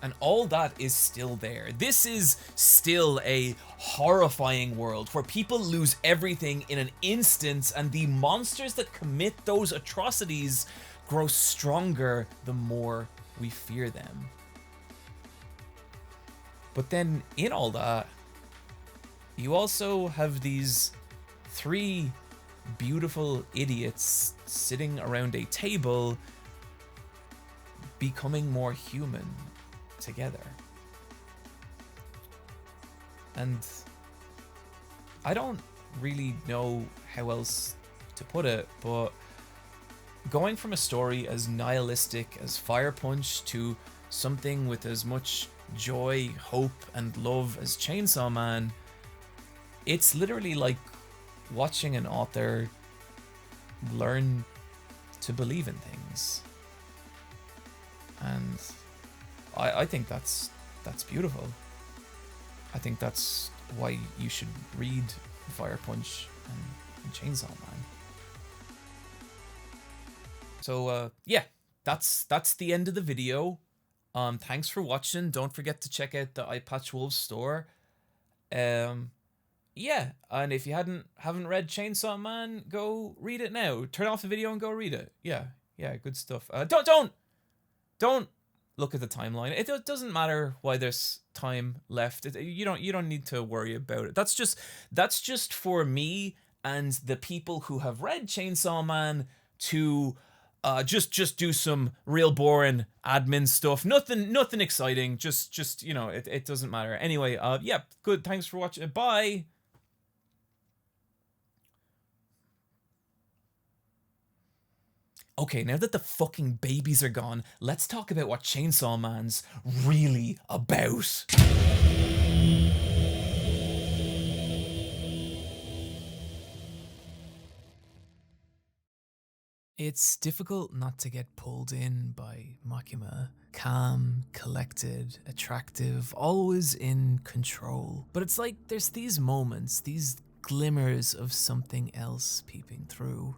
and all that is still there. This is still a horrifying world where people lose everything in an instant, and the monsters that commit those atrocities grow stronger the more we fear them. But then in all that, you also have these three beautiful idiots sitting around a table becoming more human together. And I don't really know how else to put it, but going from a story as nihilistic as Fire Punch to something with as much joy, hope, and love as Chainsaw Man, it's literally like watching an author learn to believe in things. And I think that's beautiful. I think that's why you should read Fire Punch and Chainsaw Man. So yeah, that's the end of the video. Thanks for watching. Don't forget to check out the Eyepatch Wolves store. Yeah, and if you haven't read Chainsaw Man, go read it now. Turn off the video and go read it. Yeah, good stuff. Don't look at the timeline. It doesn't matter why there's time left. You don't need to worry about it. That's just for me and the people who have read Chainsaw Man to just do some real boring admin stuff. Nothing exciting. Just it doesn't matter. Anyway, yeah, good. Thanks for watching. Bye. Okay, now that the fucking babies are gone, let's talk about what Chainsaw Man's really about. It's difficult not to get pulled in by Makima. Calm, collected, attractive, always in control. But it's like there's these moments, these glimmers of something else peeping through.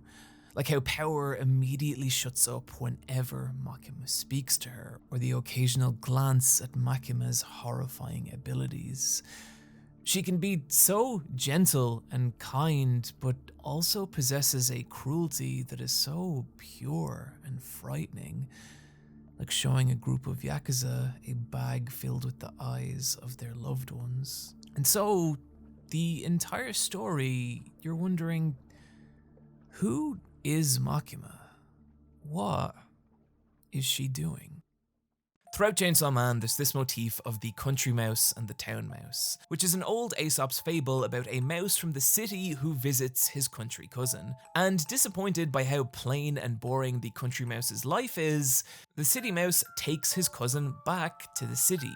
Like how power immediately shuts up whenever Makima speaks to her, or the occasional glance at Makima's horrifying abilities. She can be so gentle and kind, but also possesses a cruelty that is so pure and frightening, like showing a group of Yakuza a bag filled with the eyes of their loved ones. And so, the entire story, you're wondering, who is Makima? What is she doing? Throughout Chainsaw Man, there's this motif of the country mouse and the town mouse, which is an old Aesop's fable about a mouse from the city who visits his country cousin. And disappointed by how plain and boring the country mouse's life is, the city mouse takes his cousin back to the city,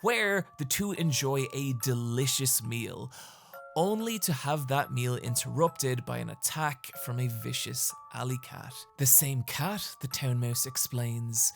where the two enjoy a delicious meal, only to have that meal interrupted by an attack from a vicious alley cat. The same cat, the town mouse explains,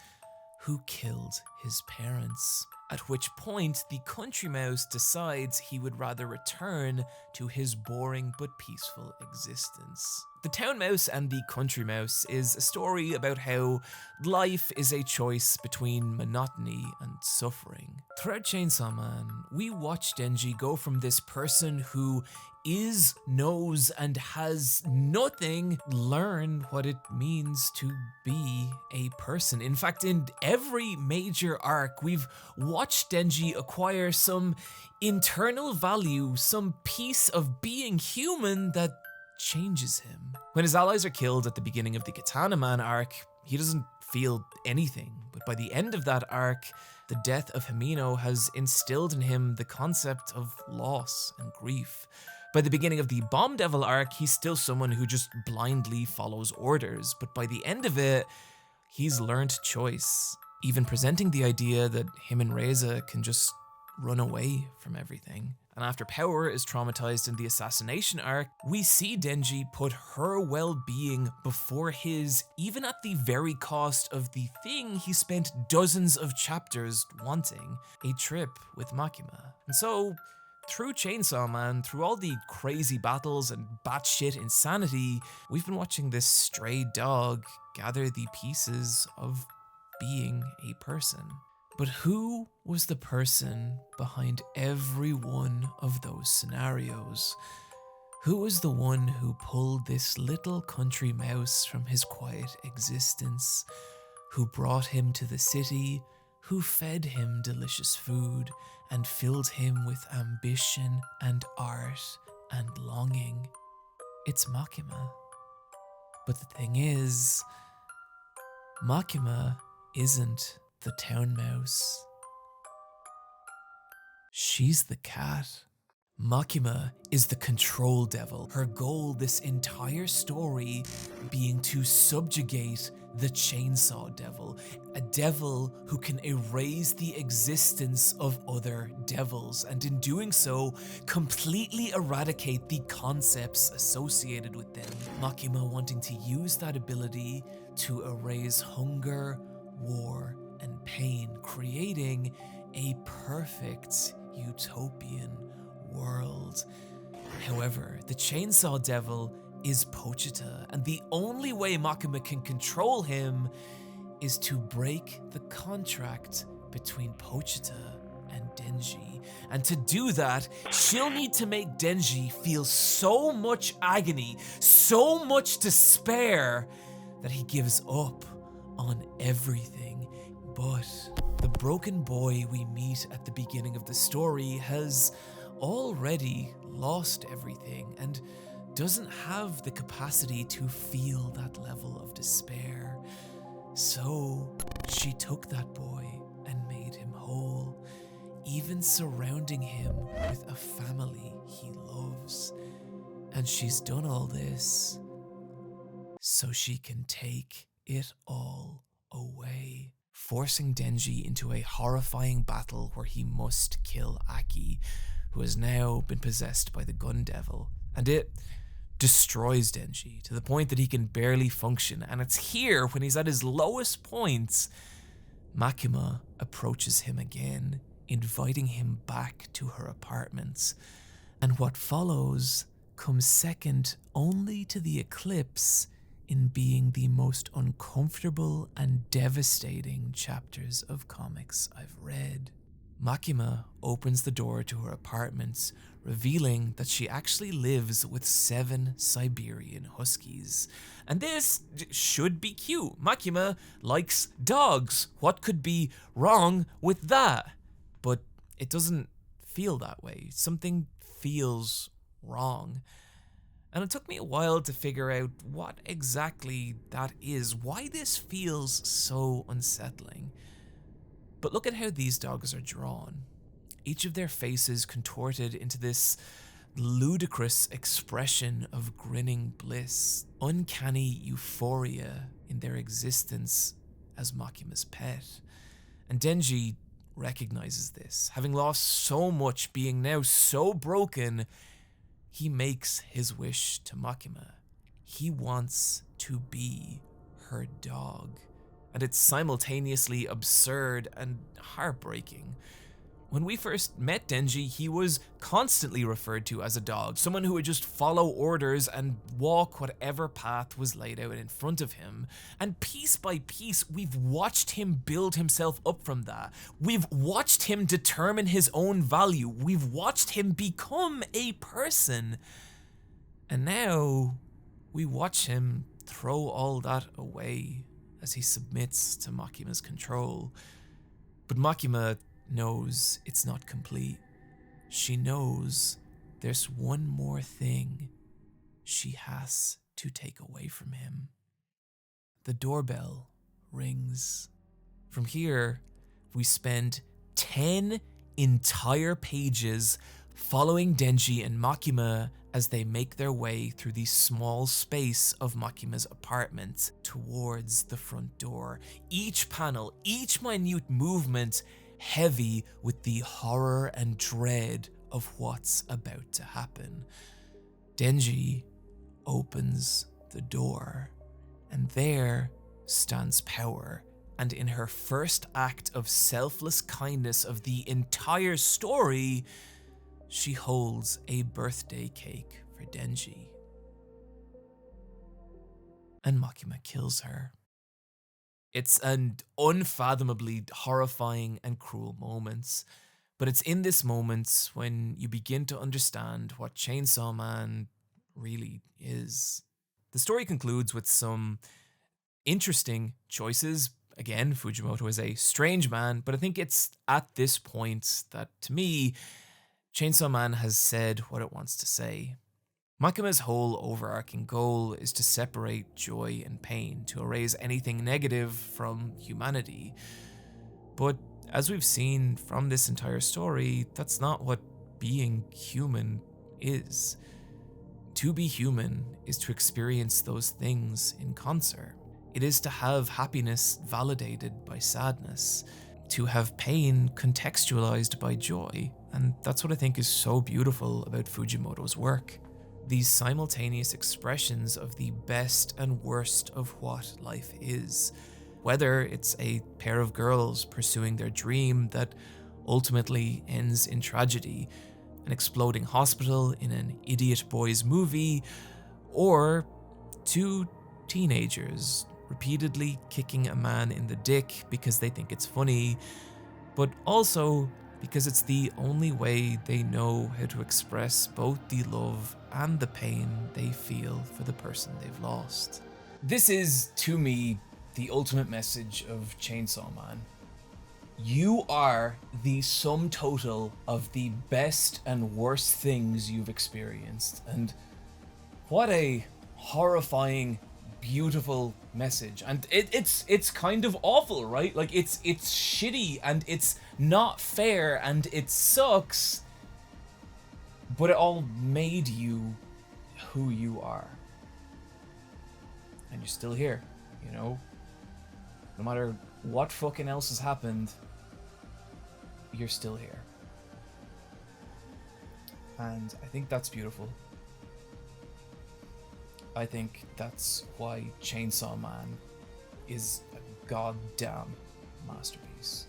who killed his parents. At which point, the country mouse decides he would rather return to his boring but peaceful existence. The town mouse and the country mouse is a story about how life is a choice between monotony and suffering. Throughout Chainsaw Man, we watch Denji go from this person who is, knows, and has nothing, learn what it means to be a person. In fact, in every major arc, we've watched Denji acquire some internal value, some piece of being human that changes him. When his allies are killed at the beginning of the Katana Man arc, he doesn't feel anything, but by the end of that arc, the death of Himeno has instilled in him the concept of loss and grief. By the beginning of the Bomb Devil arc, he's still someone who just blindly follows orders, but by the end of it, he's learned choice, even presenting the idea that him and Reza can just run away from everything. And after Power is traumatized in the assassination arc, we see Denji put her well-being before his, even at the very cost of the thing he spent dozens of chapters wanting, a trip with Makima. And so, through Chainsaw Man, through all the crazy battles and batshit insanity, we've been watching this stray dog gather the pieces of being a person. But who was the person behind every one of those scenarios? Who was the one who pulled this little country mouse from his quiet existence? Who brought him to the city? Who fed him delicious food and filled him with ambition and art and longing? It's Makima. But the thing is, Makima isn't the town mouse. She's the cat. Makima is the control devil. Her goal this entire story being to subjugate the chainsaw devil, a devil who can erase the existence of other devils, and in doing so, completely eradicate the concepts associated with them. Makima wanting to use that ability to erase hunger, war, and pain, creating a perfect utopian world. However, the Chainsaw Devil is Pochita, and the only way Makima can control him is to break the contract between Pochita and Denji. And to do that, she'll need to make Denji feel so much agony, so much despair, that he gives up on everything. But the broken boy we meet at the beginning of the story has already lost everything and doesn't have the capacity to feel that level of despair. So she took that boy and made him whole, even surrounding him with a family he loves. And she's done all this so she can take it all away, forcing Denji into a horrifying battle where he must kill Aki, who has now been possessed by the gun devil, and it destroys Denji to the point that he can barely function. And it's here, when he's at his lowest points, Makima approaches him again, inviting him back to her apartments. And what follows comes second only to the eclipse in being the most uncomfortable and devastating chapters of comics I've read. Makima opens the door to her apartments, revealing that she actually lives with 7 Siberian Huskies. And this should be cute. Makima likes dogs. What could be wrong with that? But it doesn't feel that way. Something feels wrong. And it took me a while to figure out what exactly that is, why this feels so unsettling. But look at how these dogs are drawn. Each of their faces contorted into this ludicrous expression of grinning bliss, uncanny euphoria in their existence as Makima's pet. And Denji recognizes this. Having lost so much, being now so broken, he makes his wish to Makima. He wants to be her dog. And it's simultaneously absurd and heartbreaking. When we first met Denji, he was constantly referred to as a dog, someone who would just follow orders and walk whatever path was laid out in front of him. And piece by piece, we've watched him build himself up from that. We've watched him determine his own value. We've watched him become a person. And now we watch him throw all that away as he submits to Makima's control. But Makima knows it's not complete. She knows there's one more thing she has to take away from him. The doorbell rings. From here, we spend 10 entire pages following Denji and Makima as they make their way through the small space of Makima's apartment towards the front door. Each panel, each minute movement heavy with the horror and dread of what's about to happen. Denji opens the door, and there stands Power, and in her first act of selfless kindness of the entire story, she holds a birthday cake for Denji. And Makima kills her. It's an unfathomably horrifying and cruel moment, but it's in this moment when you begin to understand what Chainsaw Man really is. The story concludes with some interesting choices. Again, Fujimoto is a strange man, but I think it's at this point that, to me, Chainsaw Man has said what it wants to say. Makima's whole overarching goal is to separate joy and pain, to erase anything negative from humanity. But as we've seen from this entire story, that's not what being human is. To be human is to experience those things in concert. It is to have happiness validated by sadness, to have pain contextualized by joy, and that's what I think is so beautiful about Fujimoto's work. These simultaneous expressions of the best and worst of what life is. Whether it's a pair of girls pursuing their dream that ultimately ends in tragedy, an exploding hospital in an idiot boys movie, or 2 teenagers repeatedly kicking a man in the dick because they think it's funny, but also because it's the only way they know how to express both the love and the pain they feel for the person they've lost. This is, to me, the ultimate message of Chainsaw Man. You are the sum total of the best and worst things you've experienced. And what a horrifying, beautiful message. And it's kind of awful, right? Like it's shitty and it's not fair and it sucks, but it all made you who you are. And you're still here, you know? No matter what fucking else has happened, you're still here. And I think that's beautiful. I think that's why Chainsaw Man is a goddamn masterpiece.